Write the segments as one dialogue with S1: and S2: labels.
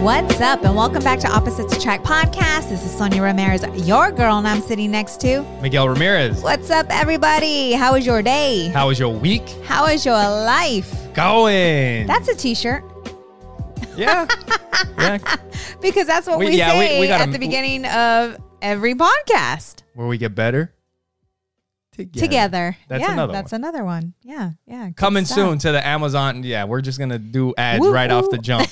S1: What's up, and welcome back to Opposites Attract Podcast. This is Sonja Ramirez, your girl, and I'm sitting next to
S2: Miguel Ramirez.
S1: What's up, everybody? How was your day?
S2: How was your week?
S1: How is your life?
S2: Going.
S1: That's a t-shirt.
S2: Yeah. Yeah.
S1: Because that's what we say
S2: we gotta,
S1: at the beginning of every podcast.
S2: Where we get better
S1: together.
S2: That's
S1: another one. Yeah.
S2: Coming soon to the Amazon. Yeah, we're just going to do ads right off the jump.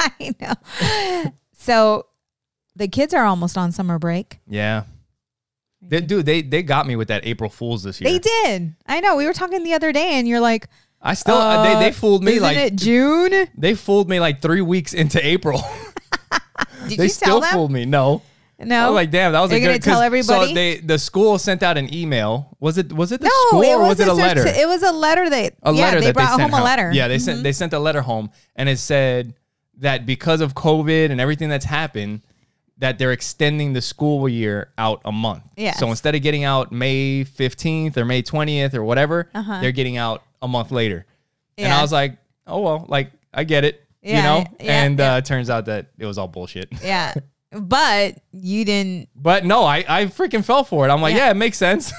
S1: I know. So the kids are almost on summer break.
S2: Yeah. They got me with that April Fools this year.
S1: They did. I know. We were talking the other day and you're like,
S2: I still, they fooled me
S1: isn't it June?
S2: They fooled me like 3 weeks into April.
S1: Did
S2: they
S1: you
S2: still
S1: tell them?
S2: fooled me. No. I was like, damn, that was a good.
S1: You're gonna tell everybody.
S2: So the school sent out an email. Was it the school
S1: or
S2: was it a letter?
S1: It was a letter. They brought home a letter.
S2: Yeah, they sent a letter home, and it said that because of COVID and everything that's happened, that they're extending the school year out a month.
S1: Yeah.
S2: So instead of getting out May 15th or May 20th or whatever, they're getting out a month later. Yeah. And I was like, oh well, like I get it, you know. Yeah, and it turns out that it was all bullshit.
S1: Yeah. But you didn't.
S2: But no, I freaking fell for it. I'm like, yeah, it makes sense.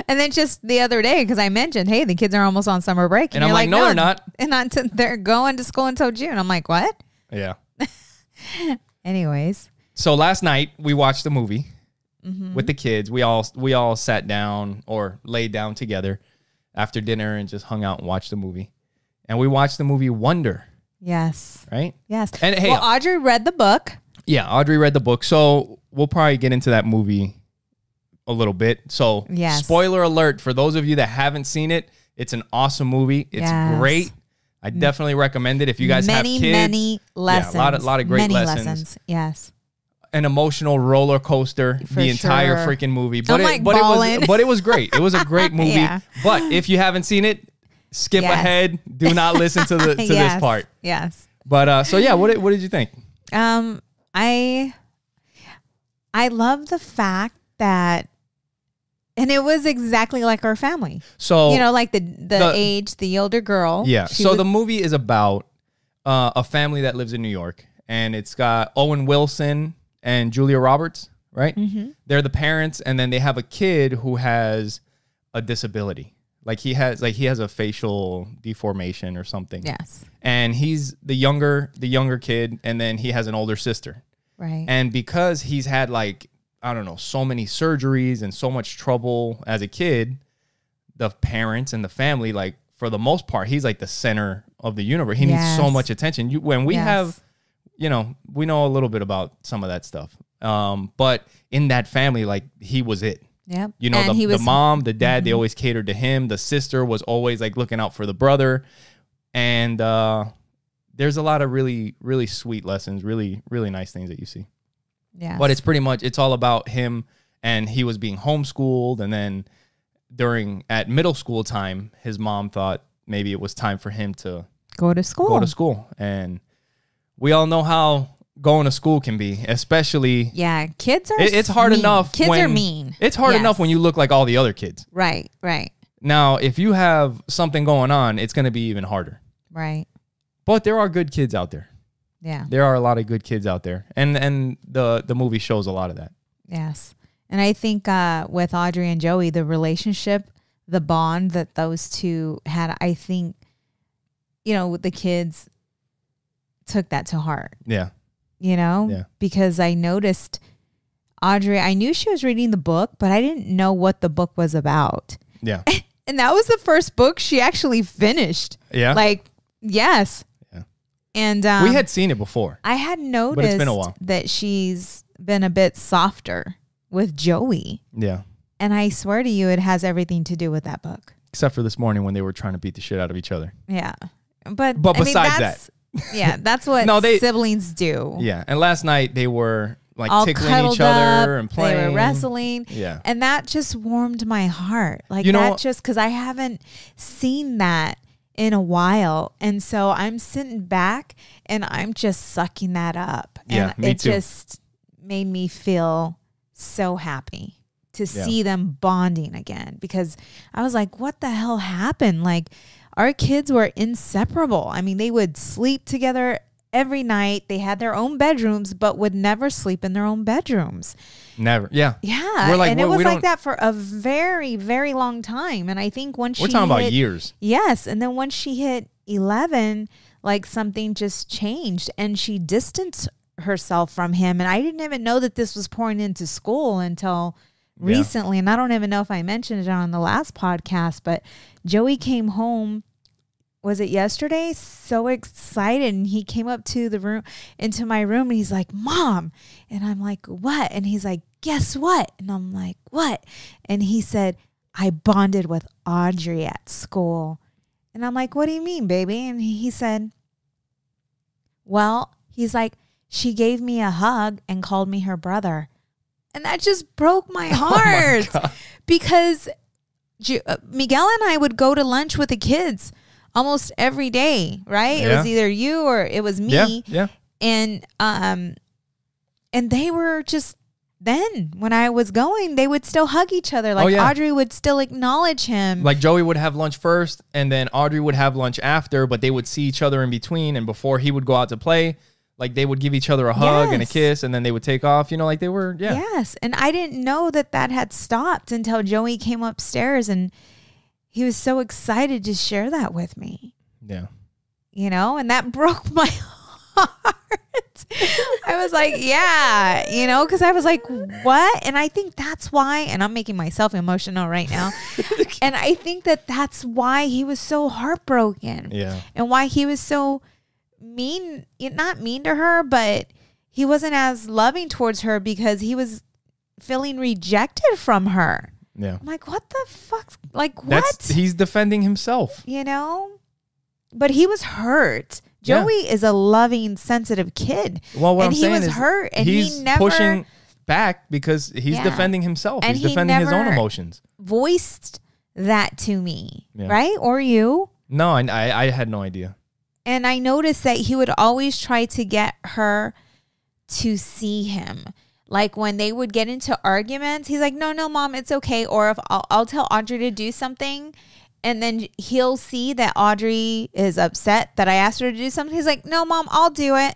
S1: And then just the other day, because I mentioned, hey, the kids are almost on summer break.
S2: And I'm like, no, they're not.
S1: And they're going to school until June. I'm like, what?
S2: Yeah.
S1: Anyways.
S2: So last night we watched a movie with the kids. We all sat down or laid down together after dinner and just hung out and watched the movie. And we watched the movie Wonder.
S1: Yes.
S2: Right?
S1: Yes.
S2: And hey,
S1: well, Audrey read the book.
S2: Yeah, Audrey read the book. So we'll probably get into that movie a little bit. So spoiler alert for those of you that haven't seen it. It's an awesome movie. It's great. I definitely recommend it if you guys have kids.
S1: Many lessons.
S2: Yeah, a lot of great lessons.
S1: Yes.
S2: An emotional roller coaster the entire freaking movie. But it was great. It was a great movie. Yeah. But if you haven't seen it, skip ahead. Do not listen to this part.
S1: Yes.
S2: But so yeah, what did you think?
S1: I love the fact that, and it was exactly like our family. So, you know, like the older girl.
S2: Yeah. So the movie is about a family that lives in New York, and it's got Owen Wilson and Julia Roberts, right? Mm-hmm. They're the parents, and then they have a kid who has a disability. Like he has a facial deformation or something.
S1: Yes.
S2: And he's the younger kid, and then he has an older sister.
S1: Right.
S2: And because he's had so many surgeries and so much trouble as a kid, the parents and the family, like for the most part, he's like the center of the universe. He needs so much attention. We have, we know a little bit about some of that stuff. But in that family, like he was it.
S1: Yeah.
S2: You know, the mom, the dad, they always catered to him. The sister was always like looking out for the brother. And there's a lot of really, really sweet lessons, really, really nice things that you see. Yeah. But it's all about him, and he was being homeschooled. And then at middle school time, his mom thought maybe it was time for him to
S1: go to school.
S2: And we all know how going to school can be, especially
S1: kids are
S2: it's hard
S1: mean.
S2: Enough
S1: kids are mean.
S2: It's hard enough when you look like all the other kids.
S1: Right
S2: Now if you have something going on, it's going to be even harder.
S1: Right.
S2: But there are good kids out there.
S1: Yeah,
S2: there are a lot of good kids out there, and the movie shows a lot of that.
S1: Yes. And I think with Audrey and Joey, the relationship, the bond that those two had, I think the kids took that to heart.
S2: Yeah.
S1: Because I noticed Audrey, I knew she was reading the book, but I didn't know what the book was about.
S2: Yeah.
S1: And that was the first book she actually finished.
S2: Yeah.
S1: Yes.
S2: Yeah.
S1: And
S2: we had seen it before.
S1: I had noticed
S2: but it's been a while.
S1: That she's been a bit softer with Joey.
S2: Yeah. And
S1: I swear to you, it has everything to do with that book.
S2: Except for this morning when they were trying to beat the shit out of each other.
S1: Yeah. But
S2: besides that.
S1: Yeah, that's what siblings do.
S2: Yeah, and last night they were like
S1: all
S2: tickling each other and playing.
S1: They were wrestling.
S2: Yeah.
S1: And that just warmed my heart. Like just because I haven't seen that in a while. And so I'm sitting back and I'm just sucking that up.
S2: Yeah,
S1: and it just made me feel so happy to see them bonding again, because I was like, what the hell happened? Like, our kids were inseparable. I mean, they would sleep together every night. They had their own bedrooms, but would never sleep in their own bedrooms.
S2: Never. Yeah.
S1: Yeah.
S2: We're like,
S1: and it was
S2: we
S1: like that for a very, very long time. And I think once
S2: we're talking about years.
S1: Yes. And then once she hit 11, like something just changed and she distanced herself from him. And I didn't even know that this was pouring into school until recently. And I don't even know if I mentioned it on the last podcast, but Joey came home. Was it yesterday? So excited. And he came up to the room, into my room, and he's like, Mom. And I'm like, what? And he's like, guess what? And I'm like, what? And he said, I bonded with Audrey at school. And I'm like, what do you mean, baby? And he said, well, he's like, she gave me a hug and called me her brother. And that just broke my heart because Miguel and I would go to lunch with the kids almost every day, right?
S2: Yeah.
S1: It was either you or it was me.
S2: Yeah.
S1: And they were just, then when I was going, they would still hug each other. Like Audrey would still acknowledge him.
S2: Like Joey would have lunch first and then Audrey would have lunch after, but they would see each other in between. And before he would go out to play, like they would give each other a hug and a kiss and then they would take off, you know, like they were,
S1: Yes. And I didn't know that had stopped until Joey came upstairs and he was so excited to share that with me.
S2: Yeah.
S1: You know, and that broke my heart. I was like, yeah, you know, because I was like, what? And I think that's why, and I'm making myself emotional right now. And I think that that's why he was so heartbroken.
S2: Yeah.
S1: And why he was so mean, not mean to her, but he wasn't as loving towards her because he was feeling rejected from her.
S2: Yeah.
S1: I'm like, what the fuck? Like, what?
S2: He's defending himself.
S1: You know? But he was hurt. Joey is a loving, sensitive kid.
S2: Well, what
S1: and
S2: I'm saying is
S1: he was hurt. And
S2: he's
S1: he never
S2: pushing back because he's defending himself.
S1: And
S2: he's defending his own emotions.
S1: Voiced that to me, right? Or you?
S2: No, I had no idea.
S1: And I noticed that he would always try to get her to see him. Like when they would get into arguments, he's like, no, Mom, it's okay. Or if I'll tell Audrey to do something and then he'll see that Audrey is upset that I asked her to do something. He's like, no, Mom, I'll do it.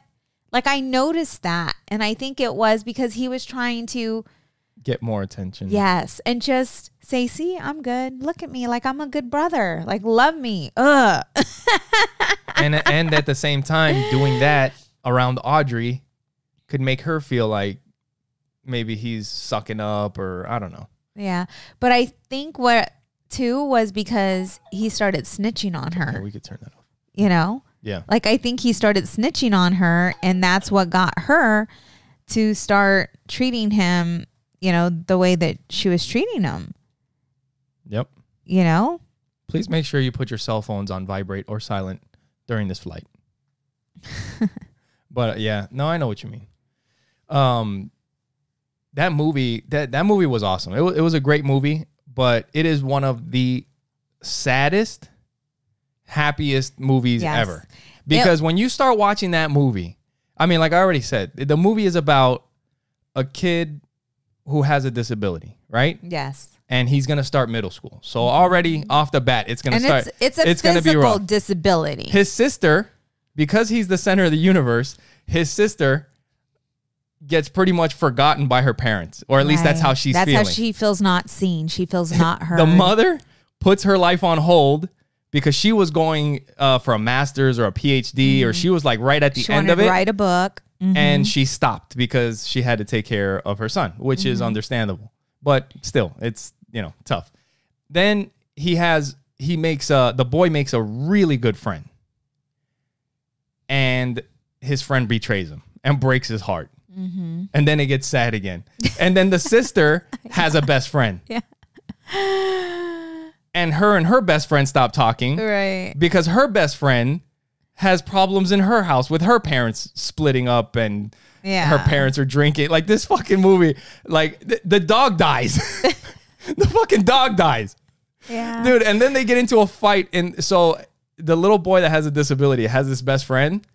S1: Like I noticed that. And I think it was because he was trying to
S2: get more attention.
S1: Yes. And just say, see, I'm good. Look at me. Like I'm a good brother. Like love me. Ugh.
S2: and at the same time, doing that around Audrey could make her feel like maybe he's sucking up or I don't know.
S1: Yeah. But I think what too was because he started snitching on her.
S2: Yeah, we could turn that off.
S1: You know?
S2: Yeah.
S1: Like I think he started snitching on her and that's what got her to start treating him, you know, the way that she was treating him.
S2: Yep.
S1: You know?
S2: Please make sure you put your cell phones on vibrate or silent during this flight. But yeah, no, I know what you mean. That movie was awesome. It was a great movie, but it is one of the saddest, happiest movies ever. Because when you start watching that movie, I mean, like I already said, the movie is about a kid who has a disability, right?
S1: Yes.
S2: And he's going to start middle school. So already off the bat, it's going to start.
S1: It's a physical disability.
S2: His sister, because he's the center of the universe, his sister gets pretty much forgotten by her parents. Or at least that's how she's feeling.
S1: That's how she feels not seen. She feels not heard.
S2: The mother puts her life on hold because she was going for a master's or a PhD or she was like right at the end of it.
S1: Write a book.
S2: And she stopped because she had to take care of her son, which is understandable. But still, it's, you know, tough. Then the boy makes a really good friend. And his friend betrays him and breaks his heart. And then it gets sad again. And then the sister has a best friend.
S1: Yeah.
S2: And her best friend stop talking.
S1: Right.
S2: Because her best friend has problems in her house with her parents splitting up and her parents are drinking. Like this fucking movie, like the dog dies. The fucking dog dies.
S1: Yeah.
S2: Dude, and then they get into a fight. And so the little boy that has a disability has this best friend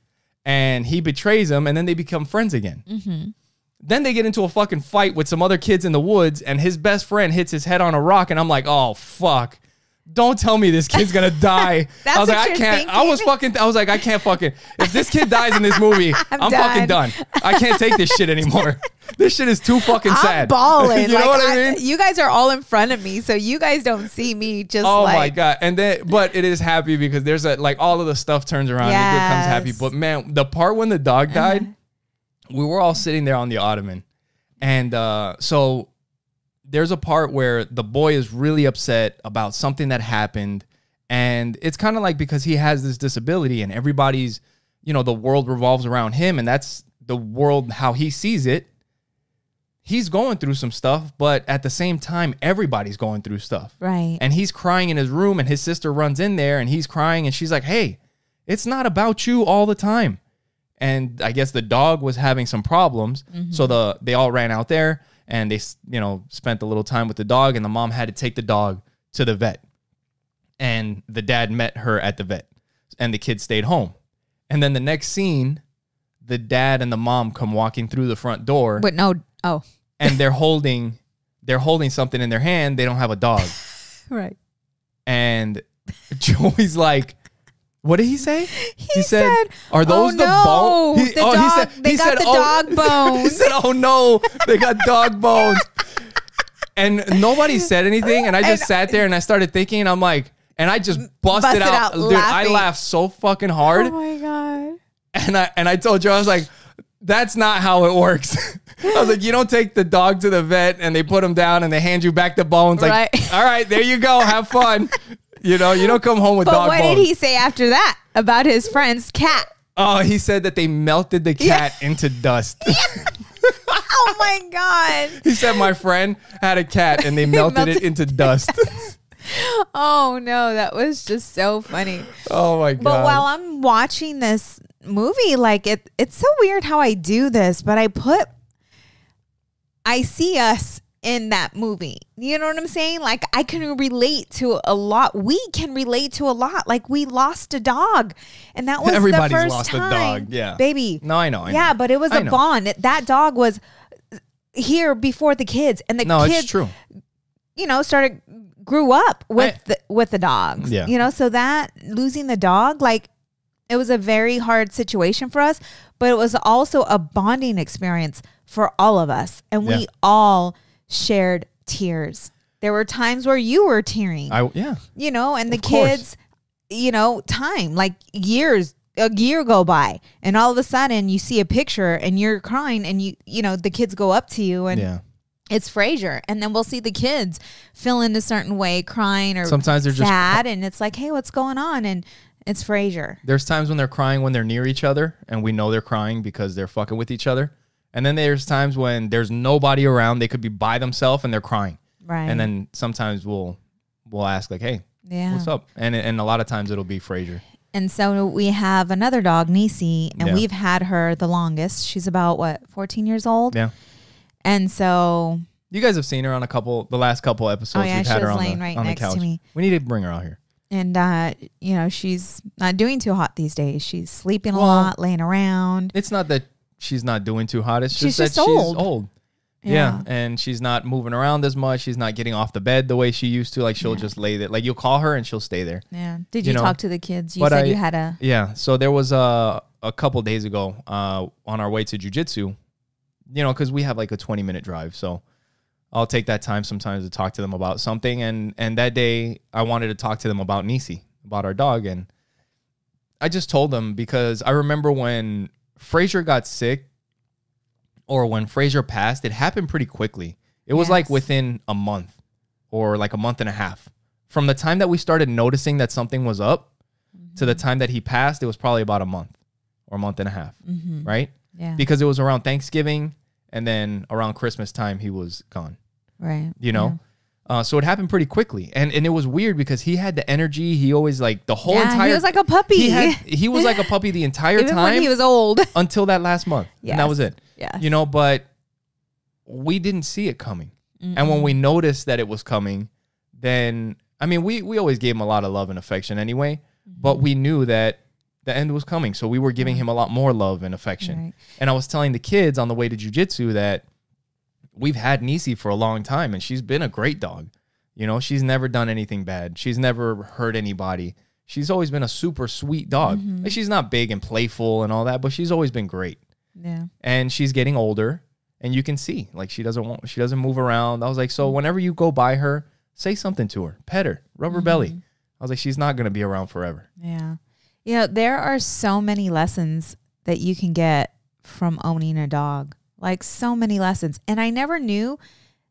S2: and he betrays him and then they become friends again. Then they get into a fucking fight with some other kids in the woods and his best friend hits his head on a rock and I'm like, oh, fuck. don't tell me this kid's gonna die.
S1: That's
S2: I was
S1: what
S2: like, I
S1: you're
S2: can't.
S1: thinking?
S2: I was like, I can't fucking. If this kid dies in this movie, I'm fucking done. I can't take this shit anymore. This shit is too fucking sad.
S1: I'm balling.
S2: You know what I mean?
S1: You guys are all in front of me, so you guys don't see me just
S2: Oh
S1: like.
S2: my God. And then, but it is happy because there's a, like all of the stuff turns around and it becomes happy. But man, the part when the dog died, we were all sitting there on the ottoman. And so there's a part where the boy is really upset about something that happened. And it's kind of like because he has this disability and everybody's, you know, the world revolves around him and that's the world, how he sees it. He's going through some stuff, but at the same time, everybody's going through stuff.
S1: Right.
S2: And he's crying in his room and his sister runs in there and he's crying and she's like, hey, it's not about you all the time. And I guess the dog was having some problems. So they all ran out there and they, you know, spent a little time with the dog and the mom had to take the dog to the vet. And the dad met her at the vet and the kid stayed home. And then the next scene, the dad and the mom come walking through the front door.
S1: But no. Oh.
S2: And they're holding something in their hand. They don't have a dog.
S1: Right.
S2: And Joey's like, what did he say?
S1: He said,
S2: are those the bones?
S1: They got the dog bones.
S2: He said, oh no, they got dog bones. And nobody said anything. And I just sat there and I started thinking, I'm like, and I just busted out. Dude,
S1: laughing.
S2: I laughed so fucking hard.
S1: Oh my God.
S2: And I told Joe, I was like, that's not how it works. I was like, you don't take the dog to the vet and they put him down and they hand you back the bones. Like,
S1: right.
S2: All right, there you go. Have fun. You know, you don't come home with dog bones.
S1: But what did he say after that about his friend's cat?
S2: Oh, he said that they melted the cat into dust.
S1: Oh my God.
S2: He said my friend had a cat and they melted it into dust.
S1: Oh no, that was just so funny.
S2: Oh my God.
S1: But while I'm watching this movie, like it's so weird how I do this, but I see us in that movie. You know what I'm saying? Like I can relate to a lot. We can relate to a lot. Like we lost a dog and that was
S2: Everybody's
S1: the first
S2: lost
S1: time.
S2: a dog. Yeah.
S1: Baby.
S2: No, I know.
S1: Yeah, but it was a bond. That dog was here before the kids and the kids,
S2: it's true.
S1: You know, grew up with the dogs.
S2: Yeah.
S1: You know, so that losing the dog, like it was a very hard situation for us, but it was also a bonding experience for all of us. And we all shared tears. There were times where you were tearing. You know, and the kids, you know, time, like a year go by and all of a sudden you see a picture and you're crying and you know, the kids go up to you and it's Frasier. And then we'll see the kids feeling a certain way, crying or sometimes they're sad. And it's like, hey, what's going on? And it's Frasier.
S2: There's times when they're crying when they're near each other and we know they're crying because they're fucking with each other. And then there's times when there's nobody around. They could be by themselves and they're crying.
S1: Right.
S2: And then sometimes we'll ask like, hey, what's up? And a lot of times it'll be Frasier.
S1: And so we have another dog, Niecy, and we've had her the longest. She's about 14 years old. Yeah. And so
S2: you guys have seen her on the last couple episodes.
S1: We've had her on the couch. To me.
S2: We need to bring her out here.
S1: And you know, she's not doing too hot these days. She's sleeping a lot, laying around.
S2: It's not that she's not doing too hot. It's
S1: she's
S2: just that
S1: old.
S2: She's old. Yeah. And she's not moving around as much. She's not getting off the bed the way she used to. Like she'll just lay there. Like you'll call her and she'll stay there.
S1: Yeah. Did you talk to the kids? You said you had a...
S2: Yeah. So there was a couple days ago on our way to jiu-jitsu, you know, because we have like a 20-minute drive. So I'll take that time sometimes to talk to them about something. And that day I wanted to talk to them about Niecy, about our dog. And I just told them because I remember when Frasier got sick, or when Frasier passed, it happened pretty quickly. It was like within a month or like a month and a half. From the time that we started noticing that something was up to the time that he passed, it was probably about a month or a month and a half, right? Yeah. Because it was around Thanksgiving and then around Christmas time, he was gone.
S1: Right.
S2: You know? Yeah. So it happened pretty quickly. And it was weird because he had the energy. He always like the whole entire...
S1: he was like a puppy.
S2: He was like a puppy the entire
S1: Even
S2: time.
S1: when he was old.
S2: Until that last month. And that was it.
S1: Yeah.
S2: You know, but we didn't see it coming. And when we noticed that it was coming, then, I mean, we always gave him a lot of love and affection anyway, but we knew that the end was coming. So we were giving him a lot more love and affection. Right. And I was telling the kids on the way to jiu-jitsu that we've had Niecy for a long time and she's been a great dog. You know, she's never done anything bad. She's never hurt anybody. She's always been a super sweet dog. Like, she's not big and playful and all that, but she's always been great.
S1: Yeah.
S2: And she's getting older, and you can see, like, she doesn't move around. I was like, so whenever you go by her, say something to her, pet her, rub her belly. I was like, she's not going to be around forever.
S1: Yeah. You know, there are so many lessons that you can get from owning a dog. Like, so many lessons. And I never knew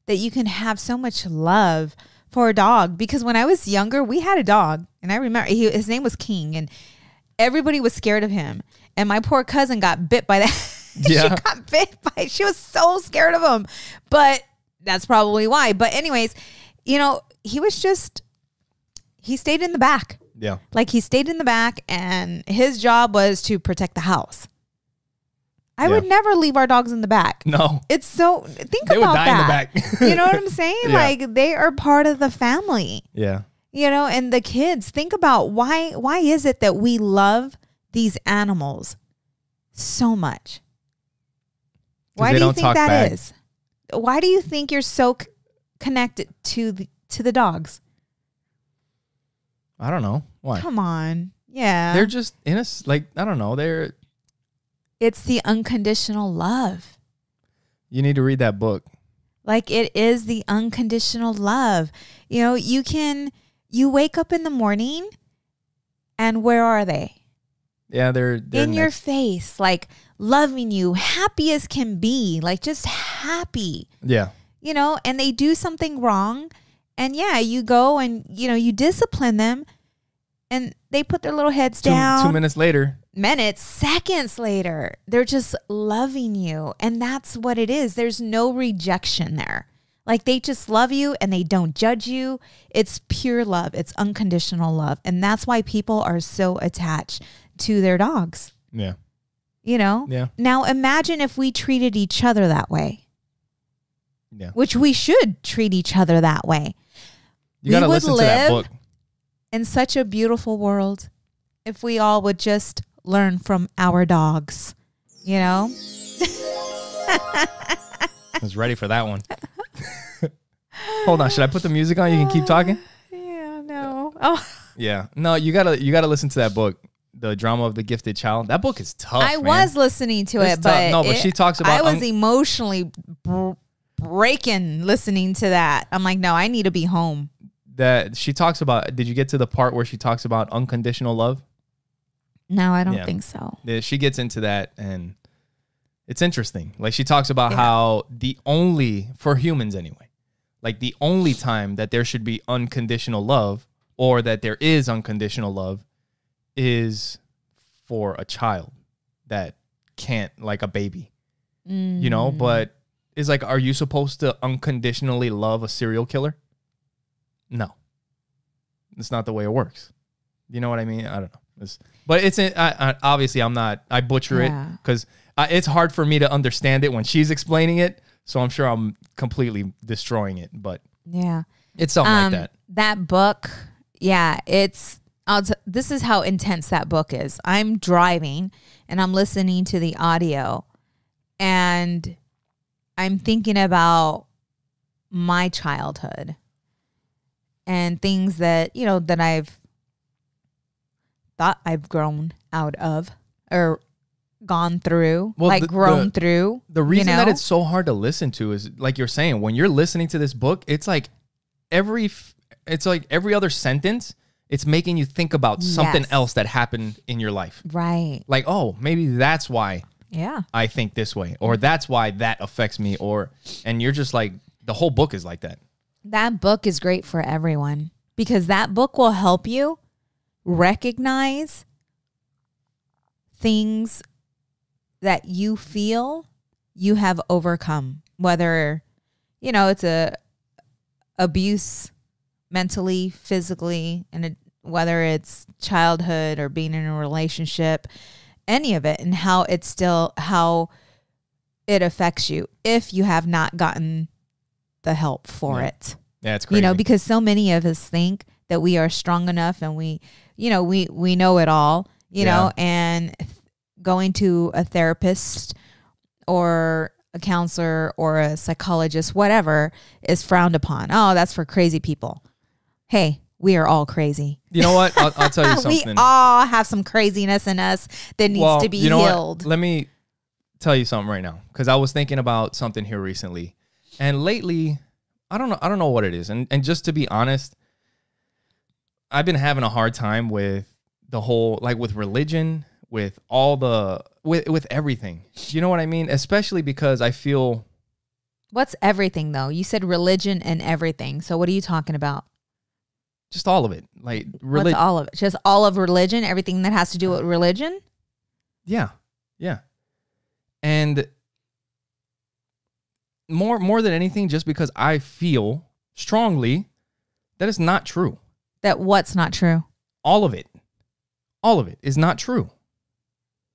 S1: that you can have so much love for a dog, because when I was younger, we had a dog, and I remember his name was King, and everybody was scared of him. And my poor cousin got bit by that.
S2: Yeah.
S1: She got bit by, she was so scared of him, but that's probably why. But anyways, you know, he stayed in the back.
S2: Yeah.
S1: Like, he stayed in the back, and his job was to protect the house. I would never leave our dogs in the back.
S2: No.
S1: It's so, think
S2: They
S1: about
S2: would die
S1: that.
S2: in the back.
S1: You know what I'm saying?
S2: Yeah.
S1: Like, they are part of the family.
S2: Yeah.
S1: You know, and the kids, think about why is it that we love these animals so much? Why do you think that is? Why do you think you're so connected to the dogs?
S2: I don't know. Why?
S1: Come on. Yeah.
S2: They're just innocent. Like, I don't know.
S1: It's the unconditional love.
S2: You need to read that book.
S1: Like, it is the unconditional love. You know, you wake up in the morning, and where are they?
S2: Yeah, they're
S1: in your face, like, loving you, happy as can be, like, just happy.
S2: Yeah.
S1: You know, and they do something wrong, and you go and, you know, you discipline them, and they put their little heads down.
S2: 2 minutes later.
S1: Seconds later, they're just loving you. And that's what it is. There's no rejection there. Like, they just love you, and they don't judge you. It's pure love. It's unconditional love. And that's why people are so attached to their dogs.
S2: Yeah.
S1: You know?
S2: Yeah.
S1: Now, imagine if we treated each other that way.
S2: Yeah.
S1: Which we should treat each other that way.
S2: You got to listen to that book.
S1: In such a beautiful world if we all would just learn from our dogs, you know?
S2: I was ready for that one. Hold on, should I put the music on? You can keep talking?
S1: Yeah, no. Oh.
S2: Yeah. No, you gotta listen to that book, The Drama of the Gifted Child. That book is tough.
S1: I was listening to it, but
S2: no, but she talks about
S1: I was emotionally breaking listening to that. I'm like, no, I need to be home.
S2: That she talks about. Did you get to the part where she talks about unconditional love?
S1: No, I don't think so.
S2: Yeah, she gets into that, and it's interesting. Like, she talks about how for humans anyway, like, the only time that there should be unconditional love, or that there is unconditional love, is for a child that can't, like a baby, you know? But it's like, are you supposed to unconditionally love a serial killer? No, it's not the way it works. You know what I mean? I don't know. But it's obviously I butcher it because it's hard for me to understand it when she's explaining it. So I'm sure I'm completely destroying it. But
S1: yeah,
S2: it's something like that.
S1: That book, this is how intense that book is. I'm driving and I'm listening to the audio, and I'm thinking about my childhood and things that, you know, that I've thought I've grown out of or gone through, grown through.
S2: The reason that it's so hard to listen to is, like you're saying, when you're listening to this book, it's like every other sentence, it's making you think about something else that happened in your life.
S1: Right.
S2: Like, oh, maybe that's why I think this way, or that's why that affects me, and you're just like, the whole book is like that.
S1: That book is great for everyone, because that book will help you recognize things that you feel you have overcome, whether, you know, it's a abuse mentally, physically, and whether it's childhood or being in a relationship, any of it, and how it affects you if you have not gotten the help for it.
S2: Yeah, it's crazy.
S1: You know, because so many of us think that we are strong enough and we know it all, you know, and going to a therapist or a counselor or a psychologist, whatever, is frowned upon. Oh, that's for crazy people. Hey, we are all crazy.
S2: You know what? I'll tell you something.
S1: We all have some craziness in us that needs to be healed.
S2: Let me tell you something right now, because I was thinking about something here recently, and lately, I don't know what it is, and just to be honest, I've been having a hard time with the whole, like, with religion, with all the with everything. You know what I mean? Especially because I feel.
S1: What's everything though? You said religion and everything. So what are you talking about?
S2: Just all of it. Like
S1: what's all of it? Just all of religion, everything that has to do with religion?
S2: Yeah. Yeah. And more than anything, just because I feel strongly that it's not true.
S1: That what's not true?
S2: All of it. All of it is not true.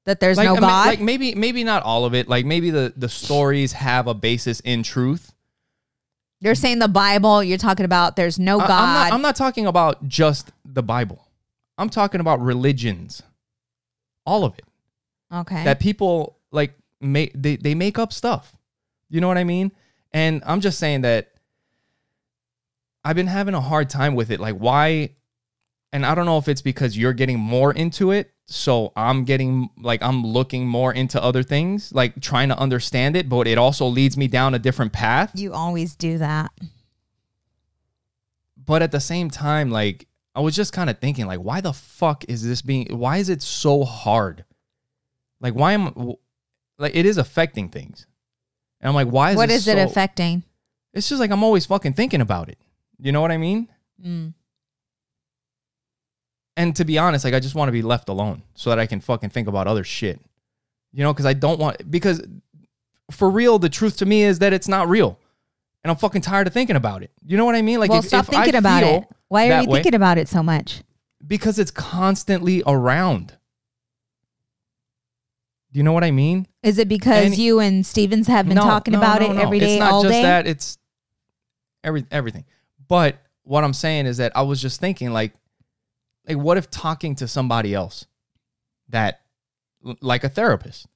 S1: That there's no God?
S2: Like maybe not all of it. Like maybe the stories have a basis in truth.
S1: You're saying the Bible, you're talking about there's no God.
S2: I'm not talking about just the Bible. I'm talking about religions. All of it.
S1: Okay.
S2: That people like they make up stuff. You know what I mean? And I'm just saying that I've been having a hard time with it. Like, why? And I don't know if it's because you're getting more into it. So I'm looking more into other things, like trying to understand it, but it also leads me down a different path.
S1: You always do that.
S2: But at the same time, like, I was just kind of thinking, like, why the fuck is why is it so hard? Like, it is affecting things. And I'm like, why is
S1: what is it affecting?
S2: It's just like I'm always fucking thinking about it. You know what I mean?
S1: Mm.
S2: And to be honest, like, I just want to be left alone so that I can fucking think about other shit. You know, because for real, the truth to me is that it's not real. And I'm fucking tired of thinking about it. You know what I mean? Like,
S1: well, stop thinking about it. Why are you thinking about it so much?
S2: Because it's constantly around. Do you know what I mean?
S1: Is it because you and Stevens have been talking about it every day, all day?
S2: It's not just that. It's everything. But what I'm saying is that I was just thinking, like, what if talking to somebody else that, like a therapist,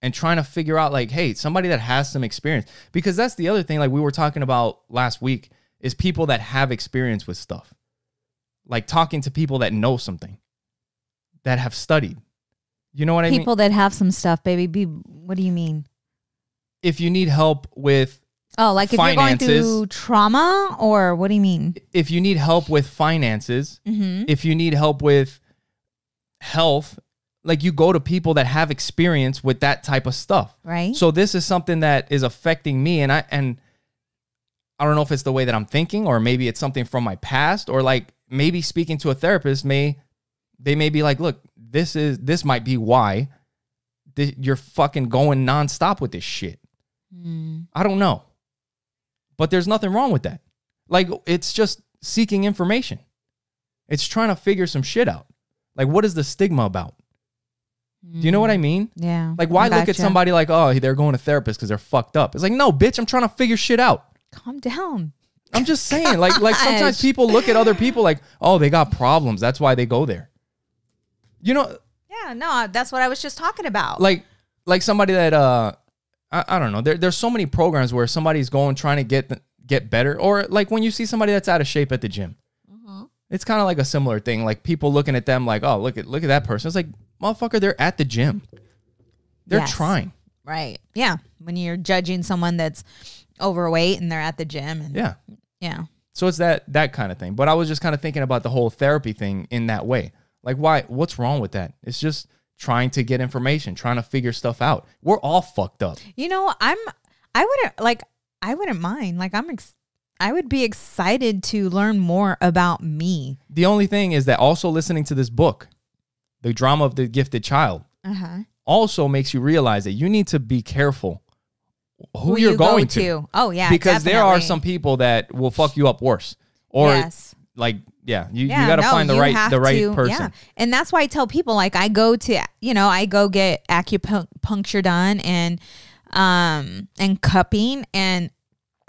S2: and trying to figure out, like, hey, somebody that has some experience, because that's the other thing, like we were talking about last week, is people that have experience with stuff, like talking to people that know something, that have studied. You know what I mean?
S1: People that have some stuff, baby. What do you mean?
S2: If you need help with
S1: like finances, if you're going through trauma, or what do you mean?
S2: If you need help with finances,
S1: mm-hmm.
S2: if you need help with health, like, you go to people that have experience with that type of stuff.
S1: Right.
S2: So this is something that is affecting me, and I don't know if it's the way that I'm thinking, or maybe it's something from my past, or like maybe speaking to a therapist they may be like, look, this might be why you're fucking going nonstop with this shit. I don't know. But there's nothing wrong with that. Like, it's just seeking information. It's trying to figure some shit out. Like, what is the stigma about? Do you know what I mean?
S1: Yeah.
S2: Like, why look at somebody like, oh, they're going to therapist because they're fucked up? It's like, no, bitch, I'm trying to figure shit out.
S1: Calm down.
S2: I'm just saying, like sometimes people look at other people like, oh, they got problems. That's why they go there. You know?
S1: Yeah, no, that's what I was just talking about.
S2: Like somebody that, I don't know. There's so many programs where somebody's trying to get better, or like when you see somebody that's out of shape at the gym,
S1: mm-hmm.
S2: It's kind of like a similar thing. Like, people looking at them like, oh, look at that person. It's like, motherfucker, they're at the gym. They're trying.
S1: Right. Yeah. When you're judging someone that's overweight and they're at the gym. And,
S2: yeah.
S1: Yeah.
S2: So it's that kind of thing. But I was just kind of thinking about the whole therapy thing in that way. Like, why? What's wrong with that? It's just trying to get information, trying to figure stuff out. We're all fucked up.
S1: You know, I wouldn't mind. Like, I would be excited to learn more about me.
S2: The only thing is that also listening to this book, The Drama of the Gifted Child, also makes you realize that you need to be careful who you're going to.
S1: Oh, yeah.
S2: Because there are some people that will fuck you up worse. Or you got to find the right person. Yeah.
S1: And that's why I tell people, like, I go get acupuncture done and cupping, and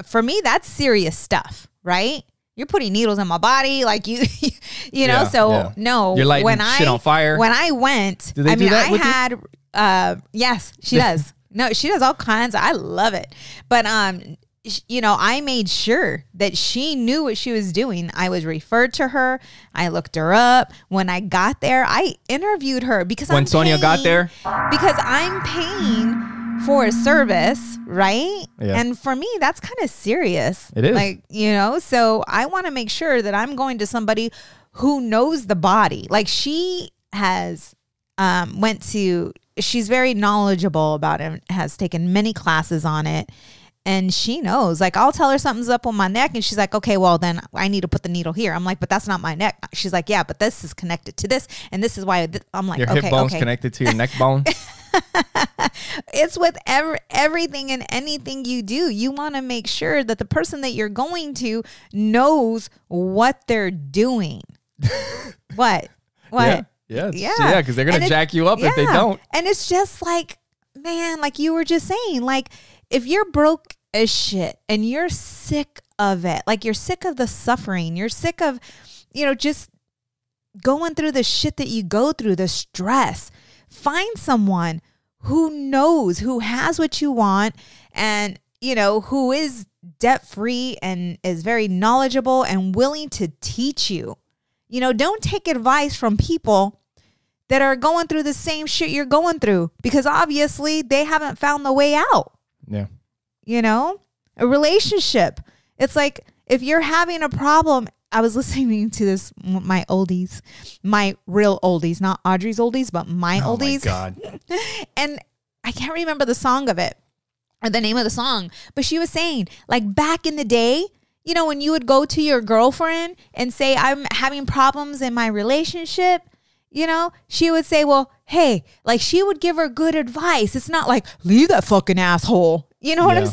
S1: for me, that's serious stuff, right? You're putting needles in my body, like you know. So no,
S2: you're lighting shit on fire.
S1: When I went,
S2: do they do that with you?
S1: Yes, she does. No, she does all kinds. I love it. But you know, I made sure that she knew what she was doing. I was referred to her. I looked her up. When I got there, I interviewed her because
S2: when Sonja got there,
S1: because I'm paying for a service, right?
S2: Yeah.
S1: And for me, that's kind of serious.
S2: It is.
S1: Like, you know, so I want to make sure that I'm going to somebody who knows the body. Like she has she's very knowledgeable about it, has taken many classes on it. And she knows, like, I'll tell her something's up on my neck and she's like, okay, well then I need to put the needle here. I'm like, but that's not my neck. She's like, yeah, but this is connected to this. And this is why I'm like,
S2: your
S1: okay,
S2: hip bone's connected to your neck bone.
S1: It's with everything and anything you do. You want to make sure that the person that you're going to knows what they're doing. What?
S2: Yeah. Because they're going to jack you up if they don't.
S1: And it's just like, man, like you were just saying, like, if you're broke as shit and you're sick of it, like you're sick of the suffering, you're sick of, you know, just going through the shit that you go through, the stress, find someone who knows, who has what you want and, you know, who is debt free and is very knowledgeable and willing to teach you. You know, don't take advice from people that are going through the same shit you're going through because obviously they haven't found the way out.
S2: Yeah.
S1: You know, a relationship. It's like if you're having a problem. I was listening to this, my oldies, my real oldies, not Audrey's oldies, but my oldies.
S2: Oh my God.
S1: And I can't remember the song of it or the name of the song, but she was saying like back in the day, you know, when you would go to your girlfriend and say, I'm having problems in my relationship, you know, she would say, well, hey, like she would give her good advice. It's not like, leave that fucking asshole. You know what I'm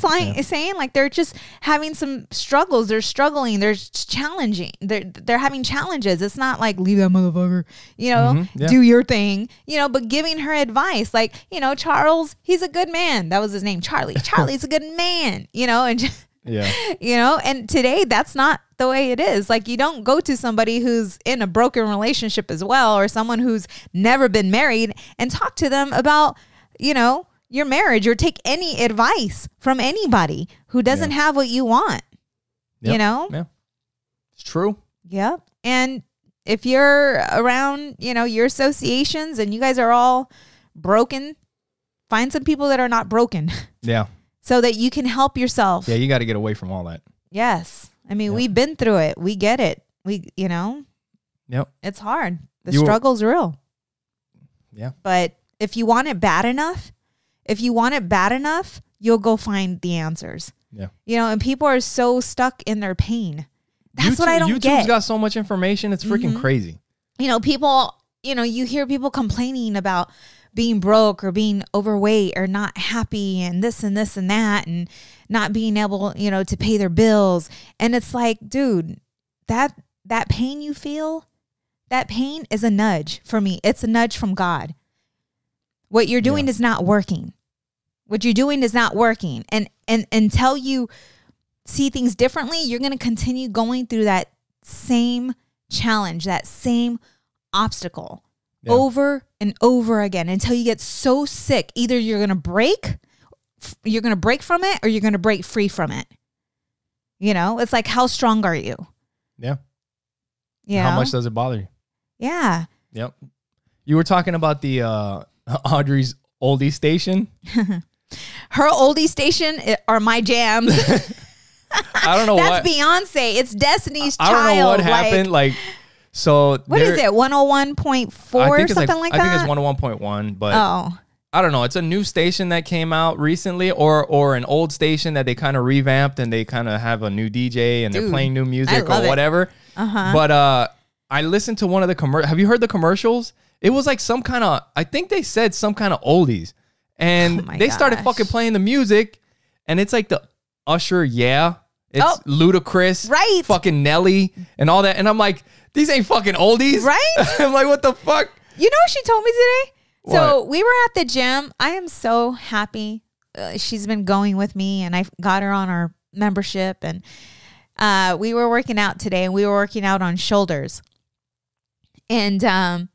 S1: saying? Like they're just having some struggles. They're struggling. They're challenging. They're having challenges. It's not like, leave that motherfucker, you know, do your thing, you know, but giving her advice. Like, you know, Charles, he's a good man. That was his name, Charlie. Charlie's a good man, you know, and just, you know, and today that's not the way it is. Like you don't go to somebody who's in a broken relationship as well, or someone who's never been married and talk to them about, you know, your marriage or take any advice from anybody who doesn't have what you want, you know?
S2: Yeah. It's true.
S1: Yep. And if you're around, you know, your associations and you guys are all broken, find some people that are not broken.
S2: Yeah.
S1: So that you can help yourself.
S2: Yeah, you got to get away from all that.
S1: Yes. I mean, we've been through it. We get it. We, you know, it's hard. The struggle's real.
S2: Yeah.
S1: But if you want it bad enough, you'll go find the answers. Yeah. You know, and people are so stuck in their pain. That's what I don't get.
S2: YouTube's got so much information. It's freaking crazy.
S1: You know, people, you know, you hear people complaining about being broke or being overweight or not happy and this and this and that and not being able, you know, to pay their bills. And it's like, dude, that pain you feel, that pain is a nudge for me. It's a nudge from God. What you're doing is not working. What you're doing is not working. And until you see things differently, you're going to continue going through that same challenge, that same obstacle over and over again until you get so sick. Either you're going to break from it or you're going to break free from it. You know, it's like, how strong are you?
S2: Yeah.
S1: Yeah.
S2: How much does it bother you?
S1: Yeah.
S2: Yep. You were talking about the Audrey's oldie station.
S1: Her oldie station are my jams.
S2: I don't know
S1: That's Beyonce. It's Destiny's Child.
S2: I don't know what happened. Like, so
S1: what is it? 101.4 or something like that?
S2: I think it's 101.1, but I don't know. It's a new station that came out recently, or an old station that they kind of revamped and they kind of have a new DJ and they're playing new music or whatever. But I listened to one of the commercials. Have you heard the commercials? It was like some kind of, I think they said some kind of oldies. And they started fucking playing the music. And it's like the Usher, it's Ludacris,
S1: right?
S2: Fucking Nelly and all that. And I'm like, these ain't fucking oldies.
S1: Right?
S2: I'm like, what the fuck?
S1: You know what she told me today?
S2: What?
S1: So we were at the gym. I am so happy. She's been going with me and I got her on our membership. And we were working out today and we were working out on shoulders. And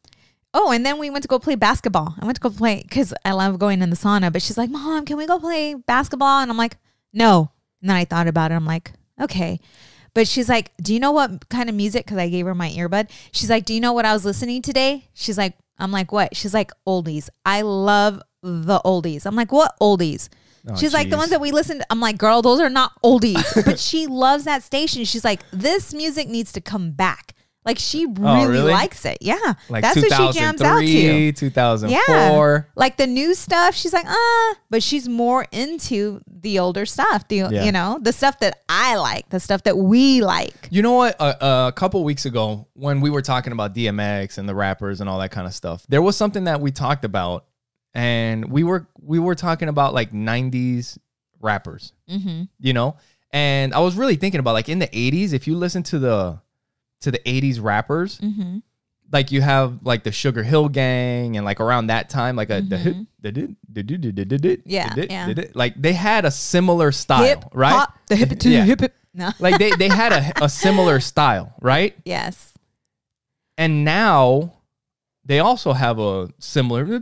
S1: Oh, and then we went to go play basketball. I went to go play because I love going in the sauna. But she's like, Mom, can we go play basketball? And I'm like, no. And then I thought about it. I'm like, okay. But she's like, do you know what kind of music? Because I gave her my earbud. She's like, do you know what I was listening today? She's like, I'm like, what? She's like, oldies. I love the oldies. I'm like, what oldies? Oh, she's like, the ones that we listened to. I'm like, girl, those are not oldies. But she loves that station. She's like, this music needs to come back. Like, she really likes it. Yeah.
S2: Like
S1: that's what she jams out to.
S2: 2004.
S1: Yeah. Like the new stuff, she's like, but she's more into the older stuff. You know, the stuff that I like, the stuff that we like.
S2: You know what? A couple weeks ago, when we were talking about DMX and the rappers and all that kind of stuff, there was something that we talked about, and we were talking about like 90s rappers, you know? And I was really thinking about, like, in the 80s, if you listen to the 80s rappers, like you have like the Sugar Hill Gang, and like around that time, like like they had a similar style,
S1: hip,
S2: right?
S1: Hop, the hip to hip hip. No.
S2: Like they had a similar style, right?
S1: Yes.
S2: And now they also have a similar. So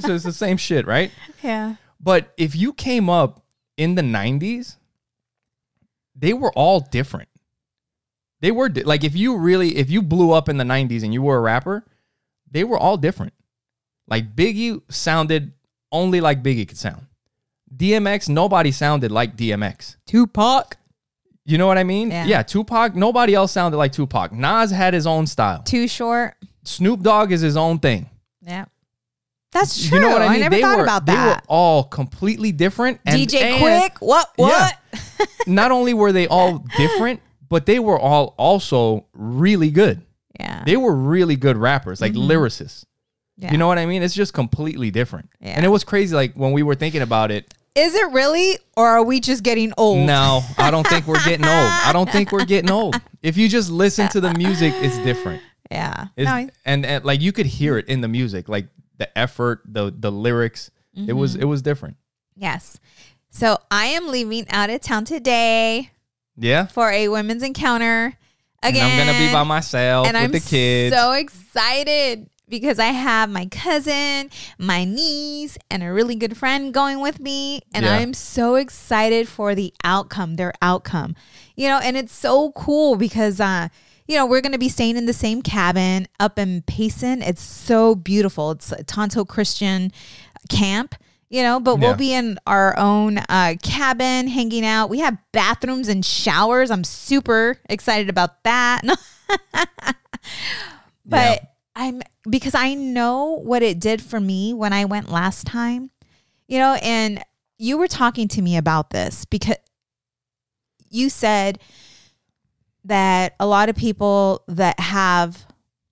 S2: it's the same shit, right?
S1: Yeah.
S2: But if you came up in the 90s, they were all different. They were like, if you blew up in the 90s and you were a rapper, they were all different. Like Biggie sounded only like Biggie could sound. DMX, nobody sounded like DMX.
S1: Tupac.
S2: You know what I mean? Yeah, Tupac, nobody else sounded like Tupac. Nas had his own style.
S1: Too Short.
S2: Snoop Dogg is his own thing.
S1: Yeah. That's true.
S2: You know what I mean?
S1: I never thought about that.
S2: They were all completely different. And,
S1: DJ Quick, what?
S2: Yeah, not only were they all different, but they were all also really good.
S1: Yeah.
S2: They were really good rappers, like lyricists.
S1: Yeah.
S2: You know what I mean? It's just completely different. Yeah. And it was crazy, like, when we were thinking about it.
S1: Is it really? Or are we just getting old?
S2: No, I don't think we're getting old. I don't think we're getting old. If you just listen to the music, it's different.
S1: Yeah.
S2: And like, you could hear it in the music, like the effort, the lyrics. It was different.
S1: Yes. So I am leaving out of town today.
S2: Yeah.
S1: For a women's encounter. Again.
S2: And I'm going to be by myself with the kids.
S1: I'm so excited because I have my cousin, my niece, and a really good friend going with me. And I'm so excited for their outcome. You know, and it's so cool because, you know, we're going to be staying in the same cabin up in Payson. It's so beautiful. It's a Tonto Christian camp. You know, but we'll be in our own cabin hanging out. We have bathrooms and showers. I'm super excited about that. But because I know what it did for me when I went last time, you know, and you were talking to me about this because you said that a lot of people that have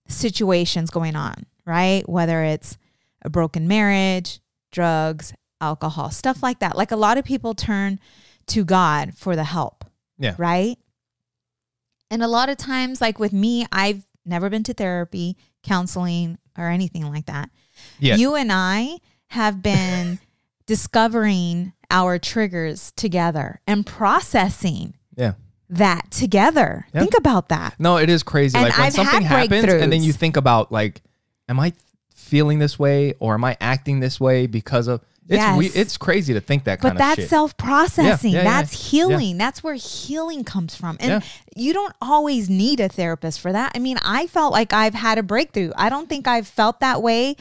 S1: situations going on, right? Whether it's a broken marriage, drugs, alcohol, stuff like that. Like, a lot of people turn to God for the help.
S2: Yeah.
S1: Right. And a lot of times, like with me, I've never been to therapy, counseling, or anything like that. Yeah. You and I have been discovering our triggers together and processing that together. Yep. Think about that.
S2: No, it is crazy.
S1: And
S2: like, when something happens and then you think about, like, am I feeling this way, or am I acting this way because of it's crazy to think that kind of shit.
S1: But that's self-processing. That's healing. That's where healing comes from. And you don't always need a therapist for that. I mean, I felt like I've had a breakthrough. I don't think I've felt that way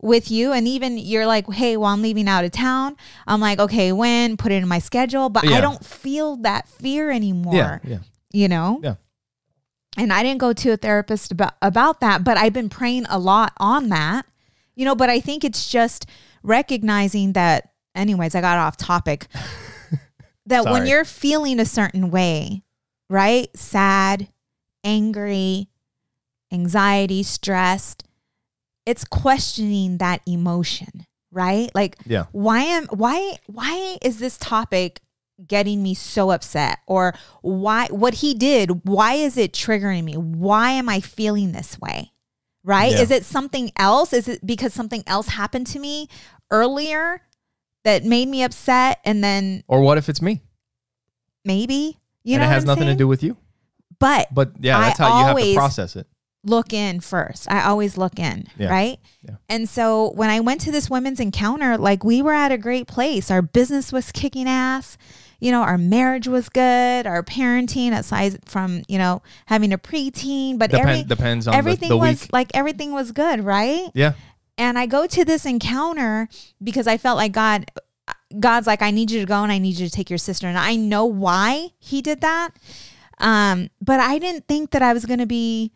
S1: with you. And even you're like, hey, well, I'm leaving out of town. I'm like, okay, when? Put it in my schedule. But I don't feel that fear anymore. You know?
S2: Yeah.
S1: And I didn't go to a therapist about that, but I've been praying a lot on that, you know, but I think it's just recognizing that, anyways, I got off topic, that when you're feeling a certain way, right? Sad, angry, anxiety, stressed, it's questioning that emotion, right? Like, why is this topic getting me so upset? Or what he did, why is it triggering me? Why am I feeling this way? Right? Is it something else? Is it because something else happened to me earlier that made me upset? And then,
S2: or what if it's me?
S1: Maybe,
S2: and it has nothing to do with you.
S1: But
S2: yeah, that's how you have to process it.
S1: look in first. I always look in, right?
S2: Yeah.
S1: And so when I went to this women's encounter, like we were at a great place. Our business was kicking ass. You know, our marriage was good. Our parenting, aside from, you know, having a preteen, but
S2: depends on
S1: everything
S2: the
S1: was
S2: week.
S1: like, everything was good, right?
S2: Yeah.
S1: And I go to this encounter because I felt like God's like, I need you to go and I need you to take your sister. And I know why he did that. But I didn't think that I was going to be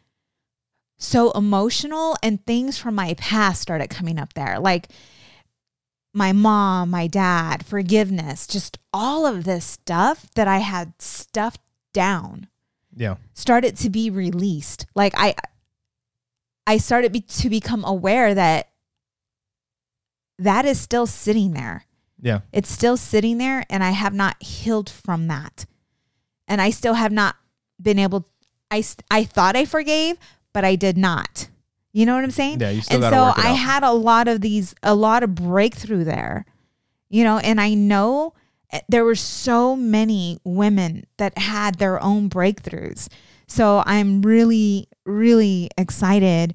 S1: so emotional, and things from my past started coming up there. Like my mom, my dad, forgiveness, just all of this stuff that I had stuffed down.
S2: Yeah.
S1: Started to be released. Like I started to become aware that is still sitting there.
S2: Yeah.
S1: It's still sitting there, and I have not healed from that. And I still have not been able, I thought I forgave, but I did not. You know what I'm saying?
S2: Yeah, you still
S1: and
S2: gotta
S1: so
S2: work it
S1: I
S2: out.
S1: had a lot of breakthrough there, you know, and I know there were so many women that had their own breakthroughs. So I'm really, really excited,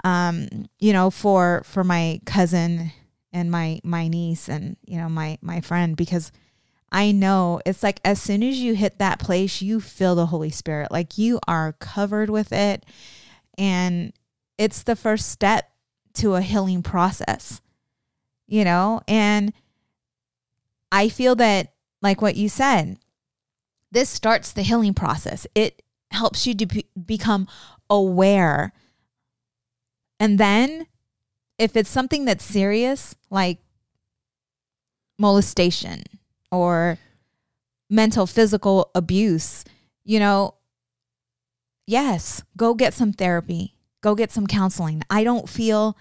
S1: you know, for my cousin and my niece and, you know, my friend, because I know it's like as soon as you hit that place, you feel the Holy Spirit, like you are covered with it. And it's the first step to a healing process, you know? And I feel that, like what you said, this starts the healing process. It helps you to become aware. And then if it's something that's serious, like molestation or mental, physical abuse, you know, yes, go get some therapy. Go get some counseling. I don't feel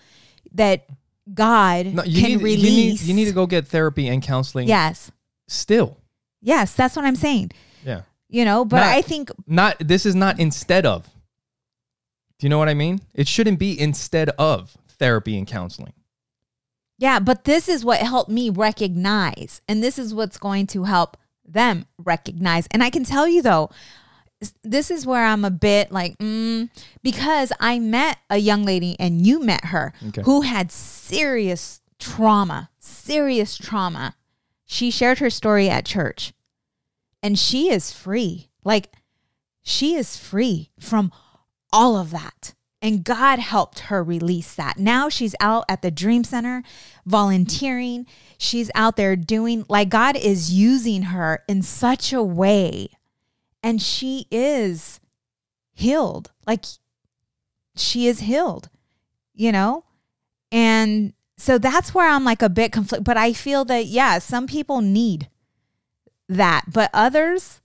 S1: that God can release.
S2: You need to go get therapy and counseling.
S1: Yes.
S2: Still.
S1: Yes, that's what I'm saying.
S2: Yeah.
S1: You know, but I think
S2: this is not instead of. Do you know what I mean? It shouldn't be instead of therapy and counseling.
S1: Yeah, but this is what helped me recognize, and this is what's going to help them recognize. And I can tell you though, this is where I'm a bit like, because I met a young lady, and you met her, who had serious trauma. She shared her story at church, and she is free. Like, she is free from all of that. And God helped her release that. Now she's out at the Dream Center volunteering. She's out there doing, like, God is using her in such a way. And she is healed. Like, she is healed, you know? And so that's where I'm like a bit conflicted. But I feel that, yeah, some people need that. But others,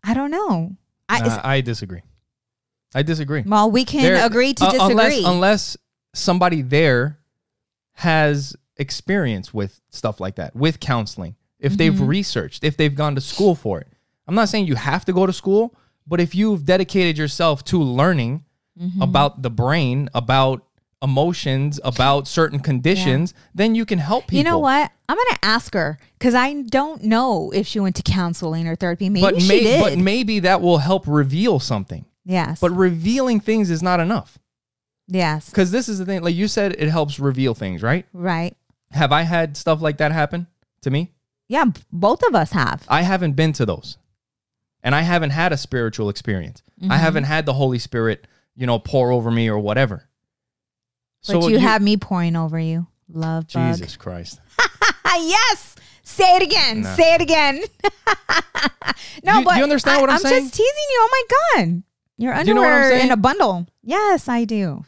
S1: I don't know.
S2: I disagree.
S1: Well, we can agree to disagree.
S2: Unless somebody there has experience with stuff like that, with counseling. If they've researched, if they've gone to school for it. I'm not saying you have to go to school, but if you've dedicated yourself to learning about the brain, about emotions, about certain conditions, then you can help people.
S1: You know what? I'm going to ask her, because I don't know if she went to counseling or therapy. Maybe she did.
S2: But maybe that will help reveal something.
S1: Yes.
S2: But revealing things is not enough.
S1: Yes.
S2: Because this is the thing. Like you said, it helps reveal things, right?
S1: Right.
S2: Have I had stuff like that happen to me?
S1: Yeah, both of us have.
S2: I haven't been to those. And I haven't had a spiritual experience. I haven't had the Holy Spirit, you know, pour over me or whatever.
S1: But you have me pouring over you. Love bug.
S2: Jesus Christ.
S1: Yes. Say it again. No. Say it again. No, but
S2: you understand what I'm saying?
S1: I'm just teasing you. Oh my God. Your underwear in a bundle. Yes, I do.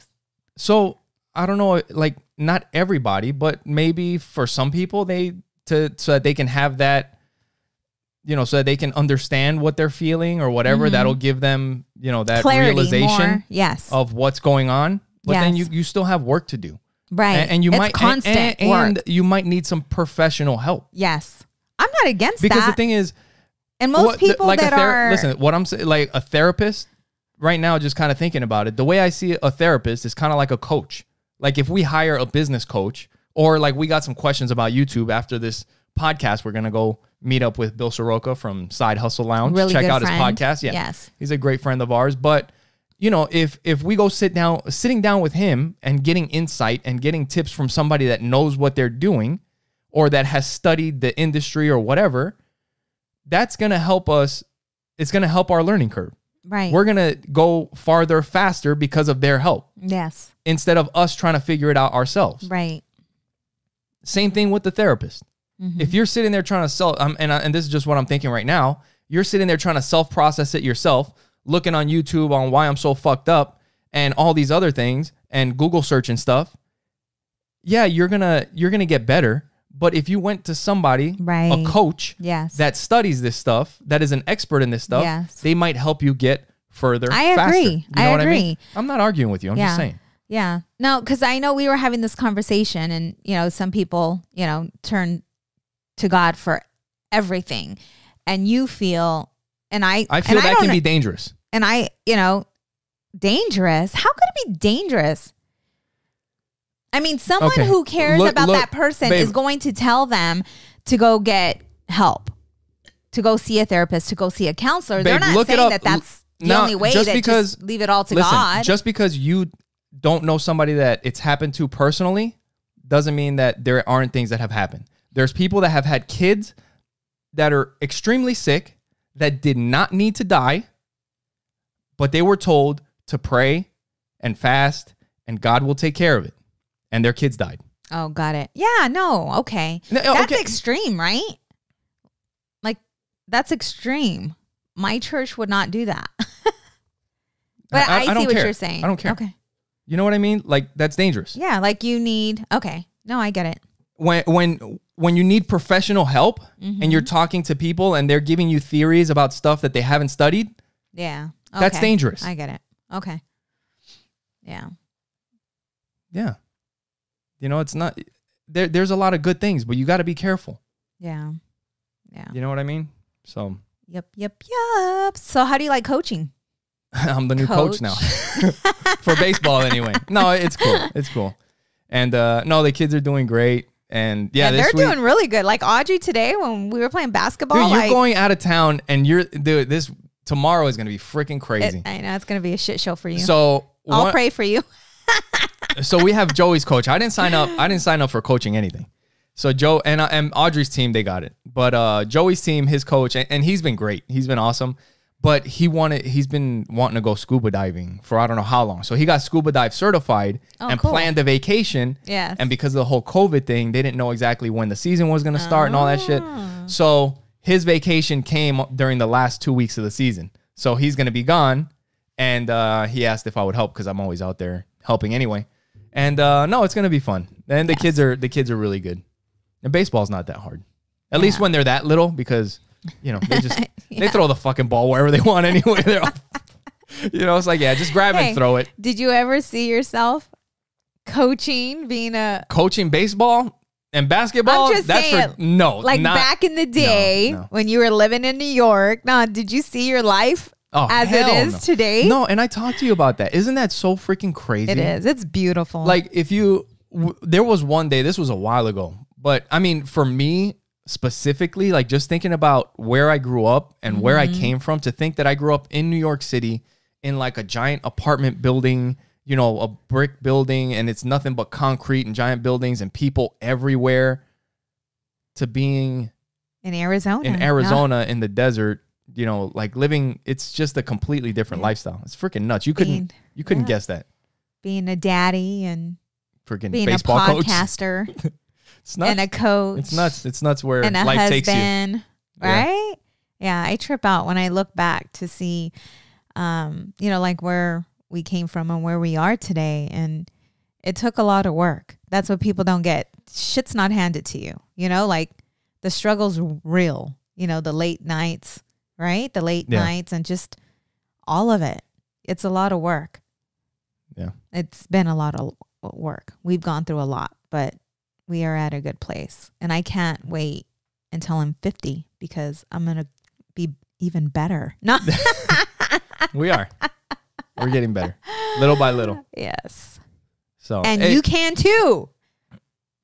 S2: So I don't know, like not everybody, but maybe for some people so that they can have that, you know, so that they can understand what they're feeling or whatever. That'll give them, you know, that
S1: clarity,
S2: realization
S1: of
S2: what's going on. But then you still have work to do.
S1: Right.
S2: And you might
S1: constant work.
S2: And you might need some professional help.
S1: Yes. I'm not against that.
S2: Because the thing is,
S1: and most people
S2: like
S1: that are
S2: listen, what I'm saying, like a therapist right now, just kind of thinking about it, the way I see a therapist is kind of like a coach. Like if we hire a business coach, or like we got some questions about YouTube after this podcast, we're going to go meet up with Bill Soroka from Side Hustle Lounge.
S1: Really
S2: check
S1: good
S2: out
S1: friend.
S2: His podcast. Yeah.
S1: Yes.
S2: He's a great friend of ours, but you know, if we go sitting down with him and getting insight and getting tips from somebody that knows what they're doing or that has studied the industry or whatever, that's going to help us. It's going to help our learning curve.
S1: Right.
S2: We're going to go farther faster because of their help.
S1: Yes.
S2: Instead of us trying to figure it out ourselves.
S1: Right.
S2: Same thing with the therapist. If you're sitting there trying to and this is just what I'm thinking right now, you're sitting there trying to self-process it yourself, looking on YouTube on why I'm so fucked up and all these other things and Google search and stuff. Yeah, you're gonna get better. But if you went to somebody, a coach that studies this stuff, that is an expert in this stuff, they might help you get further faster.
S1: I agree.
S2: You know what I mean? I'm not arguing with you. I'm just saying.
S1: Yeah. No, because I know we were having this conversation and, you know, some people, you know, turn to God for everything. And you feel, and I feel that can be dangerous. And you know, dangerous? How could it be dangerous? I mean, someone who cares about that person is going to tell them to go get help, to go see a therapist, to go see a counselor. They're not saying that that's the only way, just leave it all to God.
S2: Just because you don't know somebody that it's happened to personally doesn't mean that there aren't things that have happened. There's people that have had kids that are extremely sick that did not need to die, but they were told to pray and fast and God will take care of it. And their kids died.
S1: Oh, got it. Yeah, no, okay. That's extreme, right? Like, that's extreme. My church would not do that. But I see what you're saying.
S2: I don't care.
S1: Okay.
S2: You know what I mean? Like, that's dangerous.
S1: Yeah, like you need, okay. No, I get it.
S2: When you need professional help and you're talking to people and they're giving you theories about stuff that they haven't studied.
S1: Yeah. Okay.
S2: That's dangerous.
S1: I get it. Okay. Yeah.
S2: Yeah. You know, it's not, there's a lot of good things, but you got to be careful.
S1: Yeah. Yeah.
S2: You know what I mean? So.
S1: Yep. So how do you like coaching?
S2: I'm the new coach now. For baseball anyway. No, it's cool. It's cool. And no, the kids are doing great. And yeah,
S1: they're doing really good. Like Audrey today when we were playing basketball.
S2: Dude, you're going out of town and this tomorrow is going to be freaking crazy.
S1: I know it's going to be a shit show for you.
S2: So
S1: I'll pray for you.
S2: So we have Joey's coach. I didn't sign up for coaching anything. So Joe and Audrey's team, they got it. But Joey's team, his coach, and he's been great. He's been awesome. But he's been wanting to go scuba diving for I don't know how long. So he got scuba dive certified planned a vacation.
S1: Yes.
S2: And because of the whole COVID thing, they didn't know exactly when the season was going to start and all that shit. So his vacation came during the last 2 weeks of the season. So he's going to be gone. And he asked if I would help because I'm always out there helping anyway. And no, it's going to be fun. And the kids are really good. And baseball's not that hard. At least when they're that little because... You know, they just they throw the fucking ball wherever they want anyway. They're all, you know, it's like, yeah, just grab it and throw it.
S1: Did you ever see yourself coaching
S2: baseball and basketball?
S1: I'm just saying, like back in the day when you were living in New York. No, did you see your life as it is today?
S2: No, and I talked to you about that. Isn't that so freaking crazy?
S1: It is. It's beautiful.
S2: Like there was one day, this was a while ago, but I mean, for me, specifically, like just thinking about where I grew up and where I came from, to think that I grew up in New York City in like a giant apartment building, you know, a brick building, and it's nothing but concrete and giant buildings and people everywhere, to being
S1: in Arizona
S2: in the desert, you know, like living, it's just a completely different lifestyle. It's freaking nuts. You couldn't guess that.
S1: Being a daddy and
S2: freaking
S1: being
S2: baseball
S1: a podcaster.
S2: Coach. It's nuts.
S1: And a coach.
S2: It's nuts. It's nuts where
S1: and a
S2: life
S1: husband,
S2: takes you.
S1: Right? Yeah, I trip out when I look back to see, you know, like where we came from and where we are today. And it took a lot of work. That's what people don't get. Shit's not handed to you. You know, like the struggle's real. You know, the late nights, right? The late nights and just all of it. It's a lot of work.
S2: Yeah. It's
S1: been a lot of work. We've gone through a lot, but we are at a good place. And I can't wait until I'm 50 because I'm going to be even better. No.
S2: We are. We're getting better. Little by little.
S1: Yes.
S2: So,
S1: and you can too.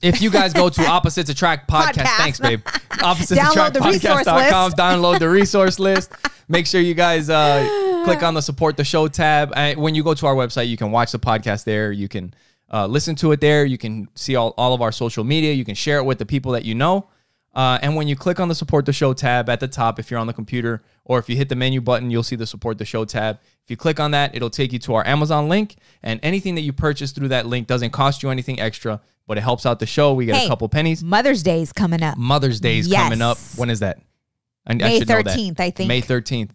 S2: If you guys go to Opposites Attract Podcast, thanks, babe.
S1: Download the resource
S2: OppositesAttractPodcast.com,
S1: list.
S2: download the resource list. Make sure you guys click on the support the show tab. When you go to our website, you can watch the podcast there. You can listen to it there. You can see all of our social media. You can share it with the people that you know. And when you click on the support the show tab at the top, if you're on the computer, or if you hit the menu button, you'll see the support the show tab. If you click on that, it'll take you to our Amazon link, and anything that you purchase through that link doesn't cost you anything extra, but it helps out the show. We get a couple pennies.
S1: Mother's Day is coming up.
S2: Mother's Day is coming up. When is that?
S1: May 13th, I think.
S2: May 13th.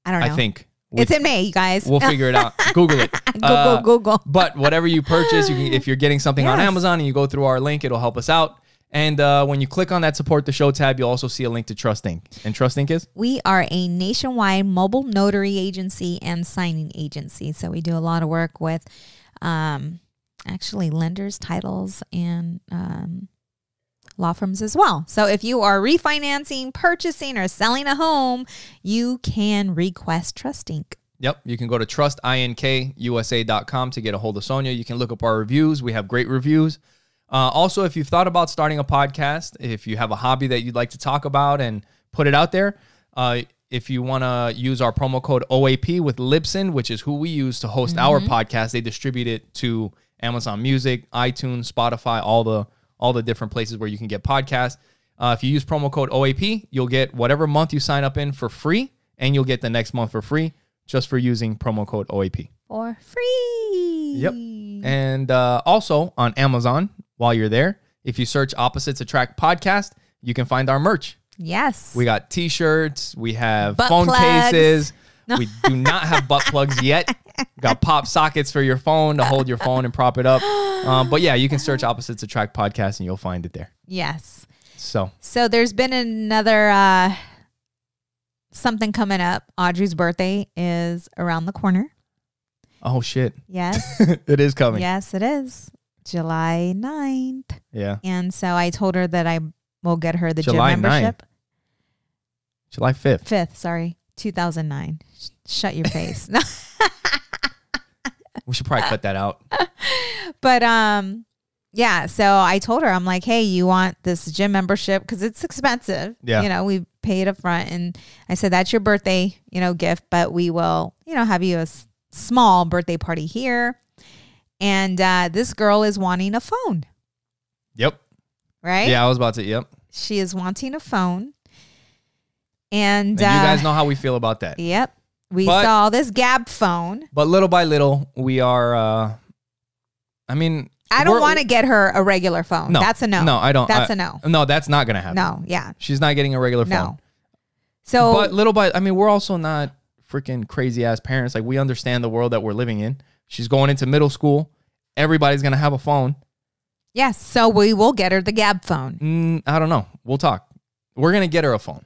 S1: I don't know.
S2: I think.
S1: It's in May, you guys.
S2: We'll figure it out. Google it.
S1: Google.
S2: But whatever you purchase, if you're getting something on Amazon and you go through our link, it'll help us out. And when you click on that support the show tab, you'll also see a link to Trust Inc. And Trust Inc. is?
S1: We are a nationwide mobile notary agency and signing agency. So we do a lot of work with actually lenders, titles, and law firms as well. So if you are refinancing, purchasing, or selling a home, you can request Trust Inc.
S2: Yep. You can go to trustinkusa.com to get a hold of Sonja. You can look up our reviews. We have great reviews. Also, if you've thought about starting a podcast, if you have a hobby that you'd like to talk about and put it out there, if you want to use our promo code OAP with Libsyn, which is who we use to host our podcast, they distribute it to Amazon Music, iTunes, Spotify, all the different places where you can get podcasts. If you use promo code OAP, you'll get whatever month you sign up in for free, and you'll get the next month for free just for using promo code OAP.
S1: For free.
S2: Yep. And also on Amazon, while you're there, if you search Opposites Attract Podcast, you can find our merch.
S1: Yes.
S2: We got t-shirts. We have
S1: butt
S2: phone
S1: plugs.
S2: cases. No. We do not have butt plugs yet. Got pop sockets for your phone to hold your phone and prop it up. But yeah, you can search Opposites Attract Podcast and you'll find it there.
S1: Yes.
S2: So
S1: there's been another something coming up. Audrey's birthday is around the corner.
S2: Oh, shit.
S1: Yes.
S2: It is coming.
S1: Yes, it is. July 9th.
S2: Yeah.
S1: And so I told her that I will get her the
S2: July
S1: gym membership.
S2: 9th. July 5th.
S1: 5th, sorry. 2009. Shut your face. No.
S2: We should probably cut that out.
S1: But yeah, so I told her, I'm like, hey, you want this gym membership? Because it's expensive.
S2: Yeah.
S1: You know, we paid up front. And I said, that's your birthday, gift, but we will, have you a small birthday party here. And this girl is wanting a phone.
S2: Yep.
S1: Right?
S2: Yeah, I was about to, yep.
S1: She is wanting a phone. And
S2: you guys know how we feel about that.
S1: Yep. We saw this Gab phone.
S2: But little by little, we are, I
S1: don't want to get her a regular phone.
S2: No,
S1: that's a no.
S2: No, I don't.
S1: That's a no.
S2: No, that's not going to happen.
S1: No, yeah.
S2: She's not getting a regular phone.
S1: No. So,
S2: but little by, we're also not freaking crazy ass parents. Like, we understand the world that we're living in. She's going into middle school. Everybody's going to have a phone.
S1: Yes. So we will get her the Gab phone.
S2: I don't know. We'll talk. We're going to get her a phone,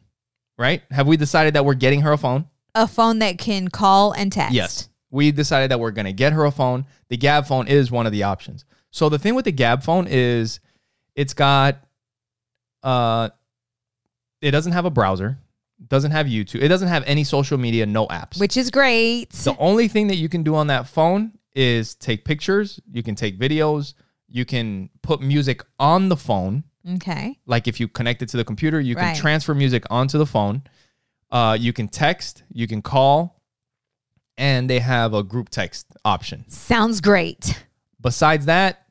S2: right? Have we decided that we're getting her a phone?
S1: A phone that can call and text.
S2: Yes. We decided that we're going to get her a phone. The Gab phone is one of the options. So the thing with the Gab phone is it's got, it doesn't have a browser, doesn't have YouTube, it doesn't have any social media, no apps.
S1: Which is great.
S2: The only thing that you can do on that phone is take pictures, you can take videos, you can put music on the phone.
S1: Okay.
S2: Like if you connect it to the computer, you can transfer music onto the phone. You can text, you can call, and they have a group text option.
S1: Sounds great.
S2: Besides that,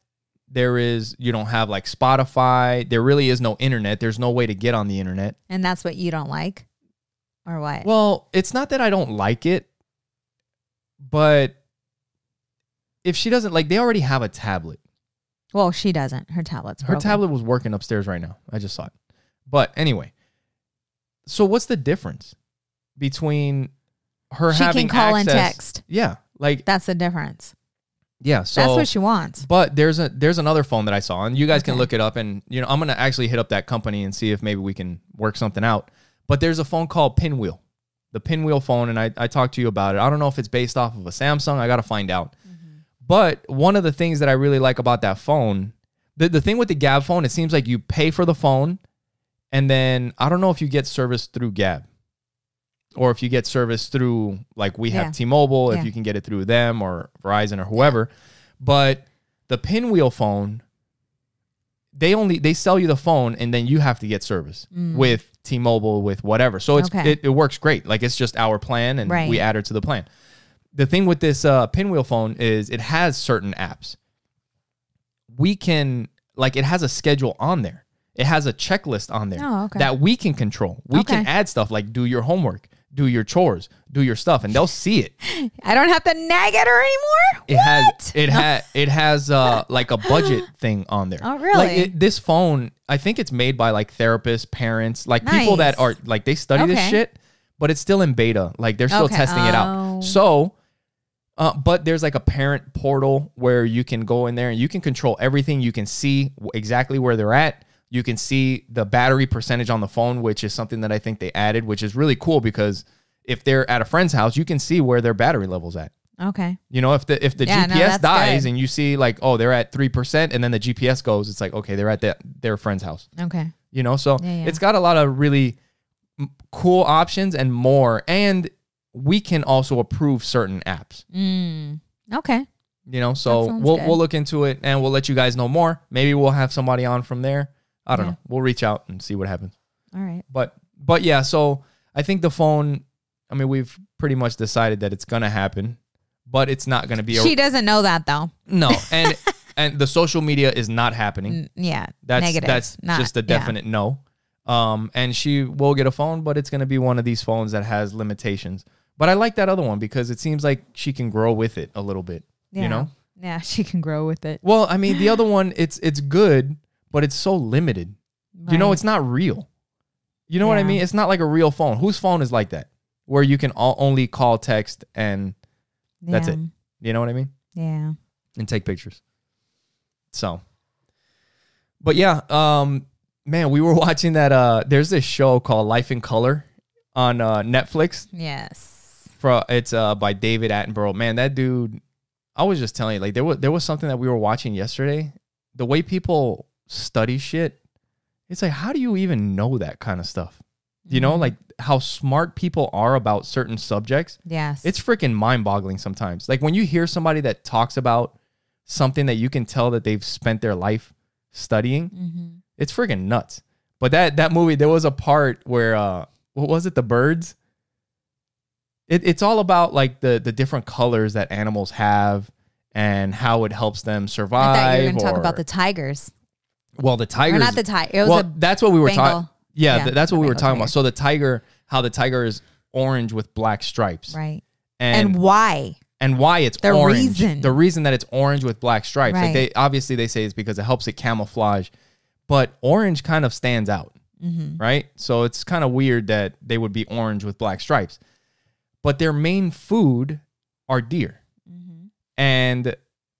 S2: you don't have like Spotify. There really is no internet. There's no way to get on the internet.
S1: And that's what you don't like? Or what?
S2: Well, it's not that I don't like it, but if she doesn't, like, they already have a tablet.
S1: Well, she doesn't. Her tablet's broken.
S2: Her tablet was working upstairs right now. I just saw it. But anyway, so what's the difference between her having access? She can call and text. Yeah. Like,
S1: that's the difference.
S2: Yeah, so
S1: that's what she wants.
S2: But there's another phone that I saw, and you guys can look it up, and I'm gonna actually hit up that company and see if maybe we can work something out. But there's a phone called Pinwheel, the Pinwheel phone, and I talked to you about it. I don't know if it's based off of a Samsung. I gotta find out. But one of the things that I really like about that phone, the thing with the Gab phone, it seems like you pay for the phone, and then I don't know if you get service through Gab. Or if you get service through, like we have T-Mobile, if you can get it through them or Verizon or whoever. But the Pinwheel phone, they sell you the phone and then you have to get service with T-Mobile, with whatever. So it works great. Like it's just our plan and we add her to the plan. The thing with this Pinwheel phone is it has certain apps. We can, like, it has a schedule on there. It has a checklist on there that we can control. We can add stuff like do your homework, do your chores, do your stuff, and they'll see it.
S1: I don't have to nag at her anymore.
S2: It has like a budget thing on there.
S1: Oh, really?
S2: Like this phone, I think it's made by like therapists, parents, like people that are like they study this shit, but it's still in beta. Like they're still testing it out. So, but there's like a parent portal where you can go in there and you can control everything. You can see exactly where they're at. You can see the battery percentage on the phone, which is something that I think they added, which is really cool because if they're at a friend's house, you can see where their battery level's at.
S1: Okay.
S2: You know, if the GPS dies and you see like, oh, they're at 3% and then the GPS goes, it's like, okay, they're at their friend's house.
S1: Okay.
S2: You know, so it's got a lot of really cool options and more. And we can also approve certain apps.
S1: Okay.
S2: You know, so we'll look into it and we'll let you guys know more. Maybe we'll have somebody on from there. I don't know. We'll reach out and see what happens.
S1: All right.
S2: But yeah, so I think the phone, I mean, we've pretty much decided that it's going to happen, but it's not going to be.
S1: She doesn't know that though.
S2: No. And the social media is not happening.
S1: That's negative.
S2: That's just a definite no. And she will get a phone, but it's going to be one of these phones that has limitations. But I like that other one because it seems like she can grow with it a little bit, you know?
S1: Yeah, she can grow with it.
S2: Well, I mean, the other one, it's good, but it's so limited. Right. You know, it's not real. You know what I mean? It's not like a real phone. Whose phone is like that? Where you can only call, text, and that's it. You know what I mean?
S1: Yeah.
S2: And take pictures. So. But yeah, man, we were watching that. There's this show called Life in Color on Netflix.
S1: Yes.
S2: It's by David Attenborough. Man, that dude, I was just telling you, like there was something that we were watching yesterday. The way people study shit, it's like, how do you even know that kind of stuff? You know, like how smart people are about certain subjects.
S1: Yes.
S2: It's freaking mind-boggling sometimes. Like when you hear somebody that talks about something that you can tell that they've spent their life studying, it's freaking nuts. But that movie, there was a part where, what was it? The birds? It's all about like the different colors that animals have and how it helps them survive.
S1: I thought you were going to talk about the tigers.
S2: Well, the tigers.
S1: Or not the tiger. Well,
S2: that's what we were talking. Yeah, that's what we were talking
S1: tiger.
S2: about. So the tiger, how the tiger is orange with black stripes.
S1: Right.
S2: And
S1: why?
S2: And why it's
S1: the
S2: orange.
S1: Reason.
S2: The reason that it's orange with black stripes.
S1: Right.
S2: Like obviously they say it's because it helps it camouflage. But orange kind of stands out. Right? So it's kind of weird that they would be orange with black stripes. But their main food are deer. And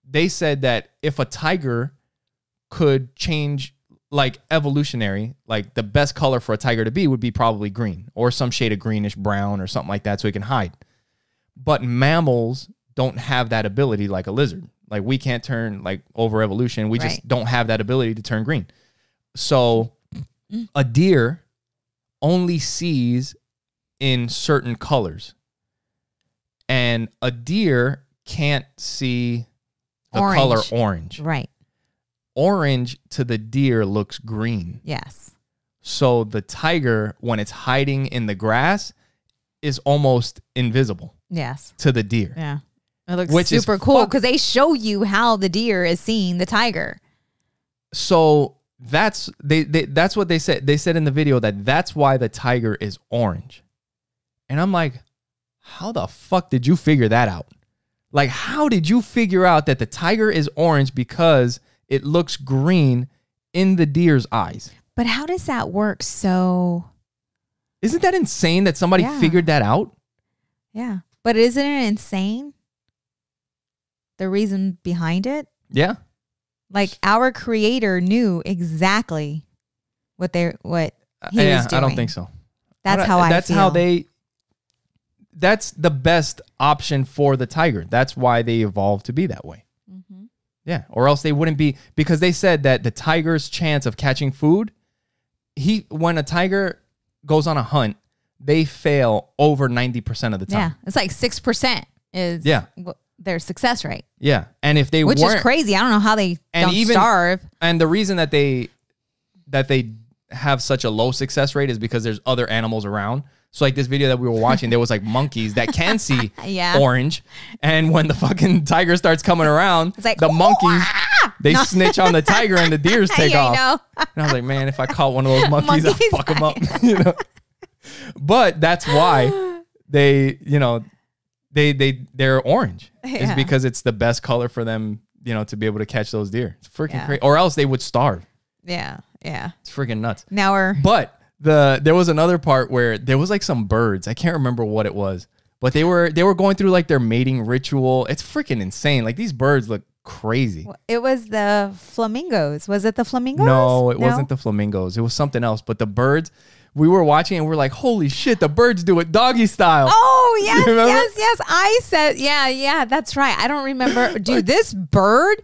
S2: they said that if a tiger could change, like evolutionary, like the best color for a tiger to be would be probably green or some shade of greenish brown or something like that so it can hide. But mammals don't have that ability like a lizard. Like we can't turn, like over evolution, we just don't have that ability to turn green. So a deer only sees in certain colors. And a deer can't see the color orange.
S1: Right.
S2: Orange to the deer looks green.
S1: Yes.
S2: So the tiger, when it's hiding in the grass, is almost invisible.
S1: Yes.
S2: To the deer.
S1: Yeah. It looks super cool because they show you how the deer is seeing the tiger.
S2: So that's what they said. They said in the video that's why the tiger is orange. And I'm like, how the fuck did you figure that out? Like, how did you figure out that the tiger is orange because it looks green in the deer's eyes?
S1: But how does that work? So,
S2: isn't that insane that somebody figured that out?
S1: Yeah. But isn't it insane? The reason behind it?
S2: Yeah.
S1: Like our creator knew exactly what he was doing.
S2: I don't think so.
S1: That's how I feel.
S2: That's the best option for the tiger. That's why they evolved to be that way. Yeah. Or else they wouldn't be, because they said that the tiger's chance of catching food, when a tiger goes on a hunt, they fail over 90% of the time.
S1: Yeah. It's like 6% is their success rate.
S2: Yeah. And if they
S1: which
S2: weren't,
S1: is crazy. I don't know how they don't starve.
S2: And the reason that they have such a low success rate is because there's other animals around. So like this video that we were watching, there was like monkeys that can see orange. And when the fucking tiger starts coming around, it's like, the monkeys, they snitch on the tiger and the deers take off. And I was like, man, if I caught one of those monkeys, I'd fuck them up. You know? But that's why they, you know, they're orange. It's because it's the best color for them, you know, to be able to catch those deer. It's freaking crazy. Or else they would starve.
S1: Yeah. Yeah.
S2: It's freaking nuts.
S1: But
S2: there was another part where there was like some birds. I can't remember what it was, but they were going through like their mating ritual. It's freaking insane. Like these birds look crazy.
S1: It was the flamingos. Was it the flamingos?
S2: No, it wasn't the flamingos. It was something else. But the birds, we were watching and we're like, holy shit, the birds do it doggy style.
S1: Oh, yes. I said, yeah, that's right. I don't remember. Dude, this bird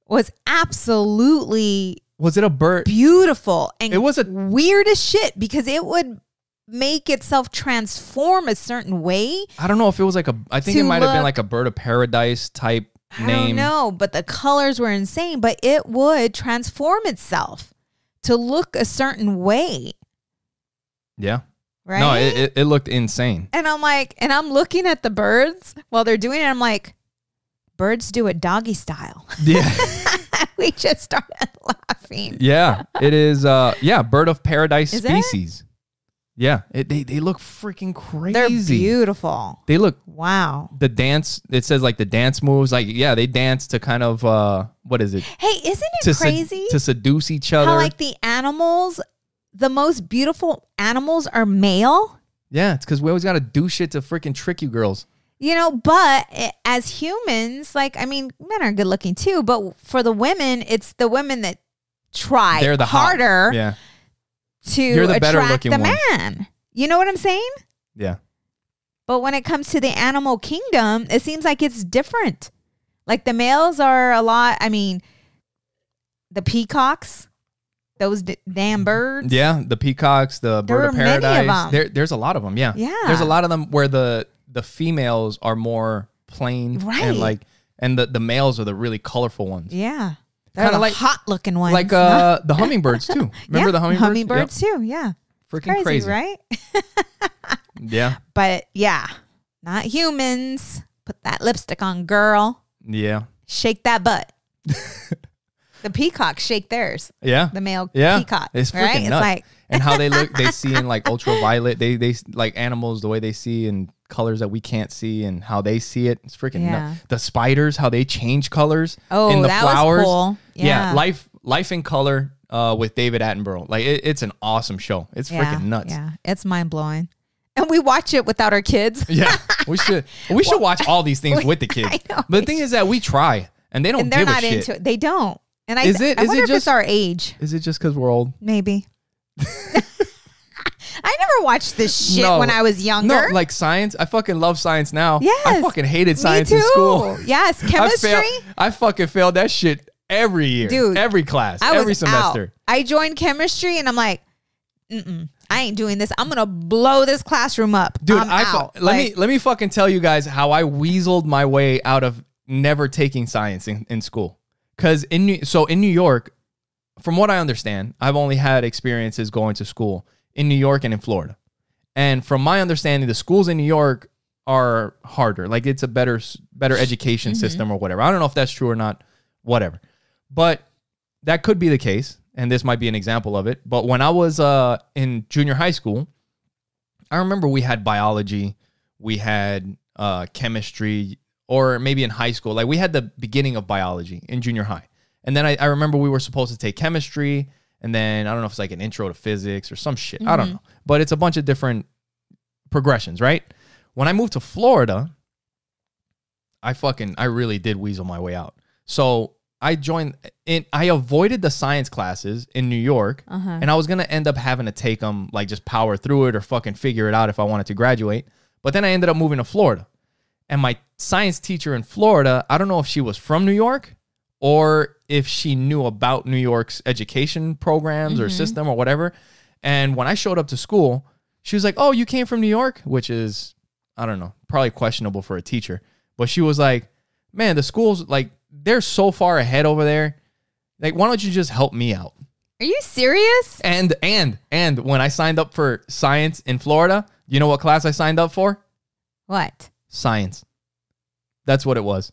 S1: was absolutely...
S2: Was it a bird?
S1: Beautiful. And
S2: it was
S1: weird as shit because it would make itself transform a certain way.
S2: I don't know if it was like I think it might have been like a bird of paradise type name.
S1: I don't know, but the colors were insane. But it would transform itself to look a certain way.
S2: Yeah.
S1: Right?
S2: No, it looked insane.
S1: And I'm like, and I'm looking at the birds while they're doing it. I'm like, birds do it doggy style.
S2: Yeah.
S1: We just started laughing.
S2: Yeah, it is. Bird of paradise species. Yeah, they look freaking crazy.
S1: They're beautiful.
S2: They look.
S1: Wow.
S2: The dance. It says like the dance moves. Like they dance to kind of what is it?
S1: Hey, isn't it crazy
S2: to seduce each other?
S1: How like the animals, the most beautiful animals are male.
S2: Yeah, it's because we always got to do shit to freaking trick you girls.
S1: You know, but as humans, like, I mean, men are good looking too, but for the women, it's the women that try harder to attract the man. You know what I'm saying?
S2: Yeah.
S1: But when it comes to the animal kingdom, it seems like it's different. Like the males are a lot, I mean, the peacocks, those damn birds.
S2: Yeah, the peacocks, the bird of paradise. There's a lot of them, yeah. There's a lot of them where the females are more plain, right? And the males are the really colorful ones.
S1: Yeah, they're the like hot looking ones,
S2: like the hummingbirds too. Remember the hummingbirds?
S1: Hummingbirds too. Yeah,
S2: freaking crazy,
S1: right?
S2: Yeah,
S1: but yeah, not humans. Put that lipstick on, girl.
S2: Yeah,
S1: shake that butt. The peacocks shake theirs.
S2: Yeah,
S1: the male peacock.
S2: It's freaking nuts. It's like and how they look. They see in like ultraviolet. They like animals the way they see in colors that we can't see and how they see it. It's freaking nuts. The spiders, how they change colors in the flowers. Was cool. Yeah, life in color with David Attenborough. Like it's an awesome show. It's freaking nuts.
S1: Yeah, it's mind blowing. And we watch it without our kids.
S2: Yeah, we should. We should watch all these things with the kids. But the thing is that we try and they don't. They're not into it.
S1: They don't. And I wonder if it's our age.
S2: Is it just because we're old?
S1: Maybe. I never watched this shit when I was younger.
S2: No, like science. I fucking love science now.
S1: Yes.
S2: I fucking hated science in school.
S1: Yes. Chemistry.
S2: I fucking failed that shit every year. Dude. Every class. Every semester.
S1: I joined chemistry and I'm like, I ain't doing this. I'm going to blow this classroom up.
S2: Dude, let me fucking tell you guys how I weaseled my way out of never taking science in school. Because in New York, from what I understand, I've only had experiences going to school in New York and in Florida. And from my understanding, the schools in New York are harder. Like it's a better education system or whatever. I don't know if that's true or not, whatever. But that could be the case. And this might be an example of it. But when I was in junior high school, I remember we had biology, we had chemistry, or maybe in high school. Like we had the beginning of biology in junior high. And then I remember we were supposed to take chemistry. And then I don't know if it's like an intro to physics or some shit. I don't know. But it's a bunch of different progressions, right? When I moved to Florida, I really did weasel my way out. So I avoided the science classes in New York. And I was going to end up having to take them, like just power through it or fucking figure it out if I wanted to graduate. But then I ended up moving to Florida. And my science teacher in Florida, I don't know if she was from New York or if she knew about New York's education programs or system or whatever. And when I showed up to school, she was like, oh, you came from New York? Which is, I don't know, probably questionable for a teacher. But she was like, man, the schools, like, they're so far ahead over there. Like, why don't you just help me out?
S1: Are you serious?
S2: And when I signed up for science in Florida, you know what class I signed up for?
S1: What?
S2: Science. That's what it was.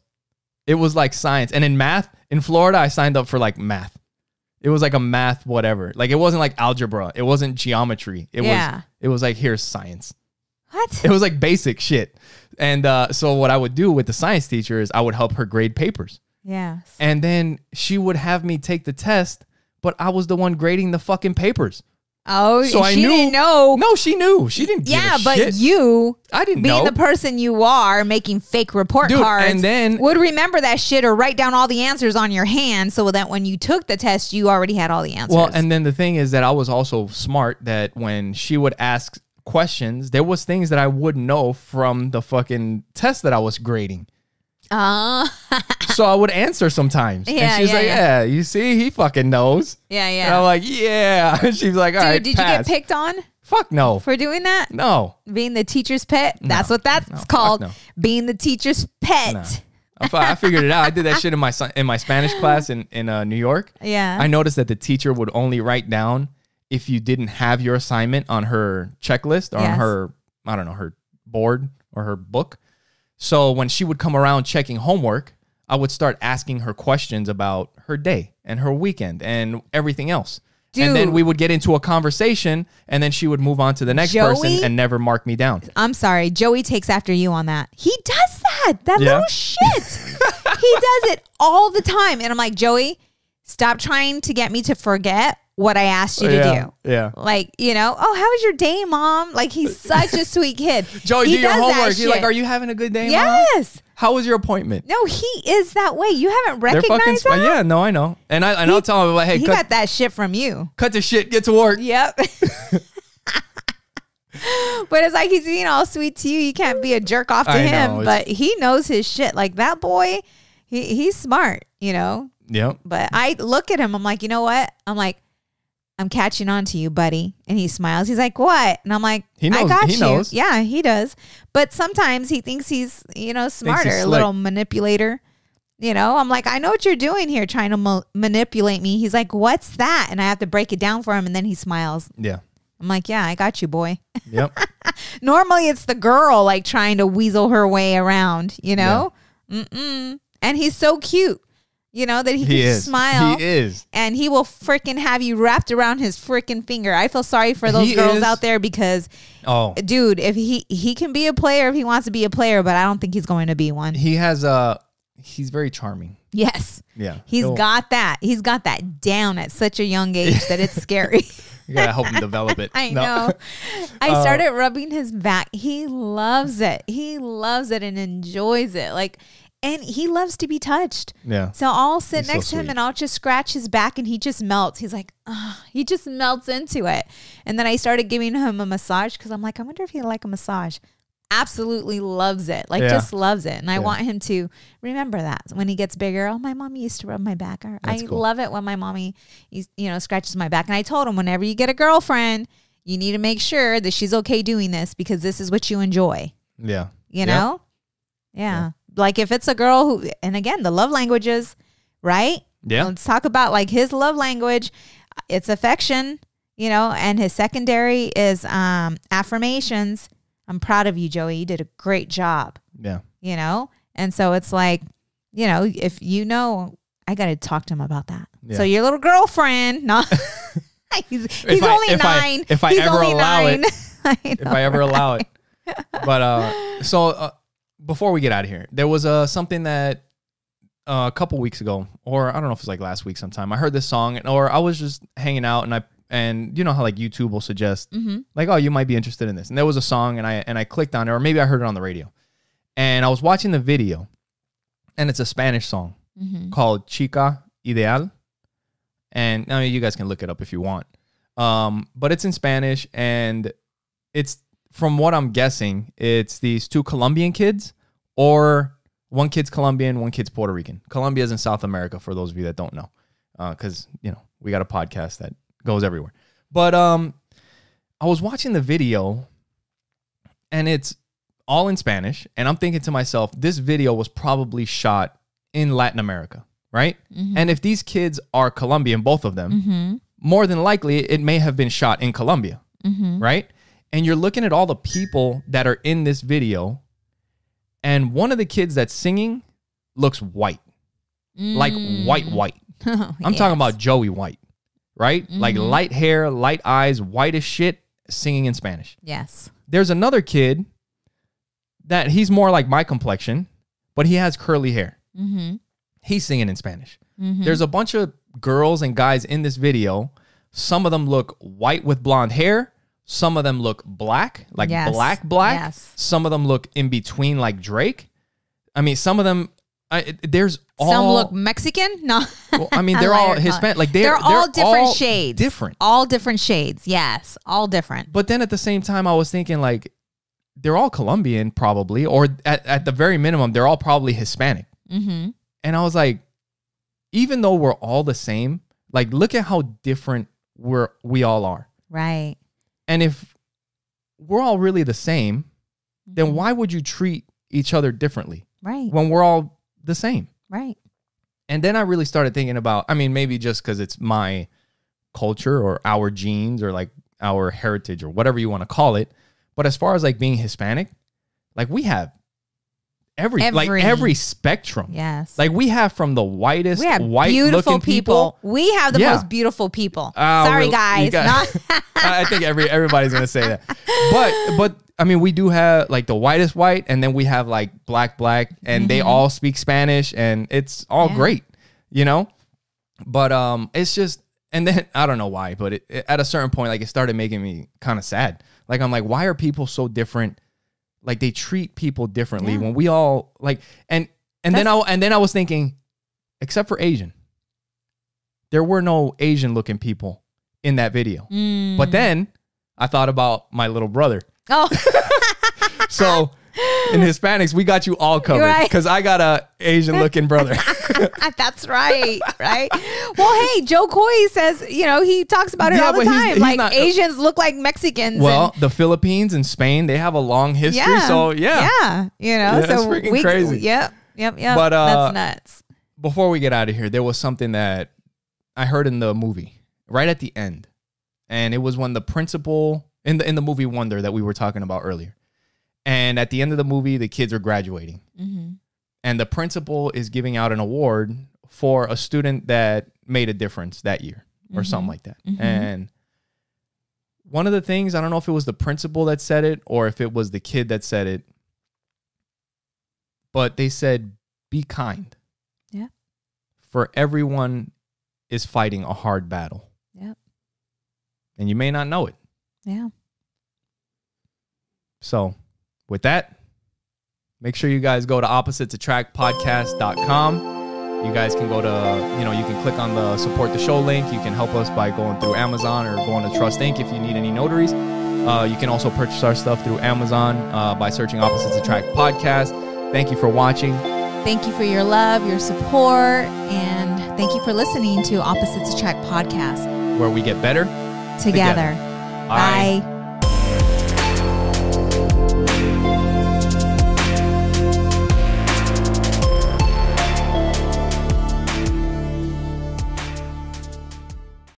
S2: It was like science. And in math, in Florida, I signed up for like math. It was like a math whatever. Like, it wasn't like algebra. It wasn't geometry. It was like, here's science.
S1: What?
S2: It was like basic shit. And so what I would do with the science teacher is I would help her grade papers.
S1: Yes.
S2: And then she would have me take the test, but I was the one grading the fucking papers.
S1: Oh,
S2: so
S1: she didn't know.
S2: No, she knew. She didn't give a
S1: but
S2: shit.
S1: I
S2: didn't
S1: being
S2: know.
S1: the person you are, making fake report cards,
S2: and then
S1: would remember that shit or write down all the answers on your hand so that when you took the test, you already had all the answers.
S2: Well, and then the thing is that I was also smart that when she would ask questions, there was things that I wouldn't know from the fucking test that I was grading. So I would answer sometimes. And she's like, yeah, you see, he fucking knows.
S1: Yeah.
S2: And I'm like, yeah. And she's like, all right,
S1: did
S2: pass.
S1: you get picked on?
S2: Fuck no.
S1: For doing that?
S2: No.
S1: Being the teacher's pet? That's what that's called. No. Being the teacher's pet.
S2: No. I figured it out. I did that shit in my Spanish class in New York.
S1: Yeah.
S2: I noticed that the teacher would only write down if you didn't have your assignment on her checklist or on her, I don't know, her board or her book. So when she would come around checking homework, I would start asking her questions about her day and her weekend and everything else. Dude, and then we would get into a conversation, and then she would move on to the next person and never mark me down.
S1: I'm sorry. Joey takes after you on that. He does that. That little shit. He does it all the time. And I'm like, Joey, stop trying to get me to forget what I asked you to do.
S2: Yeah.
S1: Like, you know, oh, how was your day, Mom? Like, he's such a sweet kid.
S2: Joey, do your homework. He's like, are you having a good day, Mom?
S1: Yes.
S2: How was your appointment?
S1: No, he is that way. You haven't recognized that?
S2: Yeah, no, I know. And I'll tell him, like, hey,
S1: he got that shit from you.
S2: Cut the shit. Get to work.
S1: Yep. But it's like he's being all sweet to you. You can't be a jerk off to him. But he knows his shit. Like, that boy, he's smart, you know?
S2: Yep.
S1: But I look at him. I'm like, you know what? I'm like, I'm catching on to you, buddy. And he smiles. He's like, what? And I'm like, I got you. Knows. Yeah, he does. But sometimes he thinks he's, you know, smarter, a little manipulator. You know, I'm like, I know what you're doing here, trying to manipulate me. He's like, what's that? And I have to break it down for him. And then he smiles.
S2: Yeah.
S1: I'm like, yeah, I got you, boy.
S2: Yep.
S1: Normally it's the girl like trying to weasel her way around, you know? Yeah. And he's so cute. You know, that he can just smile.
S2: He is.
S1: And he will freaking have you wrapped around his freaking finger. I feel sorry for those girls out there because, dude, if he can be a player if he wants to be a player, but I don't think he's going to be one.
S2: He has he's very charming.
S1: Yes.
S2: Yeah.
S1: He's got that. He's got that down at such a young age that it's scary.
S2: You gotta help him develop it.
S1: I know. I started rubbing his back. He loves it. He loves it and enjoys it. Like, and he loves to be touched. Yeah. So I'll sit next to him and I'll just scratch his back and he just melts. He's like, he just melts into it. And then I started giving him a massage because I'm like, I wonder if he'd like a massage. Absolutely loves it. Like, just loves it. And I want him to remember that when he gets bigger. Oh, my mommy used to rub my back. I love it when my mommy, scratches my back. And I told him, whenever you get a girlfriend, you need to make sure that she's okay doing this because this is what you enjoy.
S2: Yeah.
S1: You know? Yeah. Like if it's a girl who, and again, the love languages, right?
S2: Yeah.
S1: Let's talk about like his love language. It's affection, you know, and his secondary is affirmations. I'm proud of you, Joey. You did a great job.
S2: Yeah.
S1: You know? And so it's like, you know, if you know, I got to talk to him about that. Yeah. So your little girlfriend, no, he's only 9.
S2: If I ever allow it. If I ever allow it. But before we get out of here, there was something that a couple weeks ago, or I don't know if it was like last week sometime, I heard this song, or I was just hanging out and you know how like YouTube will suggest like, oh, you might be interested in this. And there was a song and I clicked on it, or maybe I heard it on the radio. And I was watching the video and it's a Spanish song called Chica Ideal. And I mean, you guys can look it up if you want. But it's in Spanish and it's, from what I'm guessing, it's these 2 Colombian kids, or one kid's Colombian, one kid's Puerto Rican. Colombia's in South America, for those of you that don't know, because, you know, we got a podcast that goes everywhere. But I was watching the video, and it's all in Spanish. And I'm thinking to myself, this video was probably shot in Latin America, right? And if these kids are Colombian, both of them, more than likely it may have been shot in Colombia, right? And you're looking at all the people that are in this video, and one of the kids that's singing looks white, like white. I'm talking about Joey White, right? Like light hair, light eyes, white as shit, singing in Spanish.
S1: Yes.
S2: There's another kid that he's more like my complexion, but he has curly hair. He's singing in Spanish. There's a bunch of girls and guys in this video. Some of them look white with blonde hair. Some of them look black, like black.
S1: Yes.
S2: Some of them look in between, like Drake. I mean, some of them, there's all...
S1: Some look Mexican? No.
S2: Well, I mean, they're all Hispanic. Like they're
S1: all different
S2: all
S1: shades.
S2: Different.
S1: All different shades. Yes. All different.
S2: But then at the same time, I was thinking like, they're all Colombian probably, or at the very minimum, they're all probably Hispanic. And I was like, even though we're all the same, like look at how different we all are.
S1: Right.
S2: And if we're all really the same, then why would you treat each other differently?
S1: Right.
S2: When we're all the same.
S1: Right.
S2: And then I really started thinking about, I mean, maybe just because it's my culture or our genes or like our heritage or whatever you want to call it. But as far as like being Hispanic, like we have every spectrum.
S1: Yes.
S2: Like we have from the whitest,
S1: we have
S2: white
S1: beautiful
S2: looking people.
S1: We have the most beautiful people. Sorry, guys.
S2: I think everybody's gonna say that. But I mean, we do have like the whitest white, and then we have like black, and they all speak Spanish, and it's all great, you know. But it's just, and then I don't know why, but it at a certain point, like it started making me kind of sad. Like I'm like, why are people so different? Like they treat people differently when we all like, and then I was thinking, except for Asian, there were no Asian looking people in that video. But then I thought about my little brother.
S1: Oh,
S2: so in Hispanics, we got you all covered because I got a Asian looking brother.
S1: That's right. Right. Well, hey, Joe Coy says, you know, he talks about it all the time. Like Asians look like Mexicans.
S2: Well, the Philippines and Spain, they have a long history. So
S1: yeah, you know, so
S2: that's freaking crazy.
S1: Yep.
S2: But
S1: that's nuts.
S2: Before we get out of here, there was something that I heard in the movie right at the end, and it was when the principal in the movie Wonder that we were talking about earlier. And at the end of the movie, the kids are graduating. And the principal is giving out an award for a student that made a difference that year or something like that. And one of the things, I don't know if it was the principal that said it or if it was the kid that said it, but they said, be kind.
S1: Yeah.
S2: For everyone is fighting a hard battle.
S1: Yep.
S2: And you may not know it.
S1: Yeah.
S2: So with that, make sure you guys go to oppositesattractpodcast.com. You guys can go to, you know, you can click on the support the show link. You can help us by going through Amazon or going to Trust Inc. if you need any notaries. You can also purchase our stuff through Amazon by searching Opposites Attract Podcast. Thank you for watching.
S1: Thank you for your love, your support, and thank you for listening to Opposites Attract Podcast,
S2: where we get better
S1: together. Bye.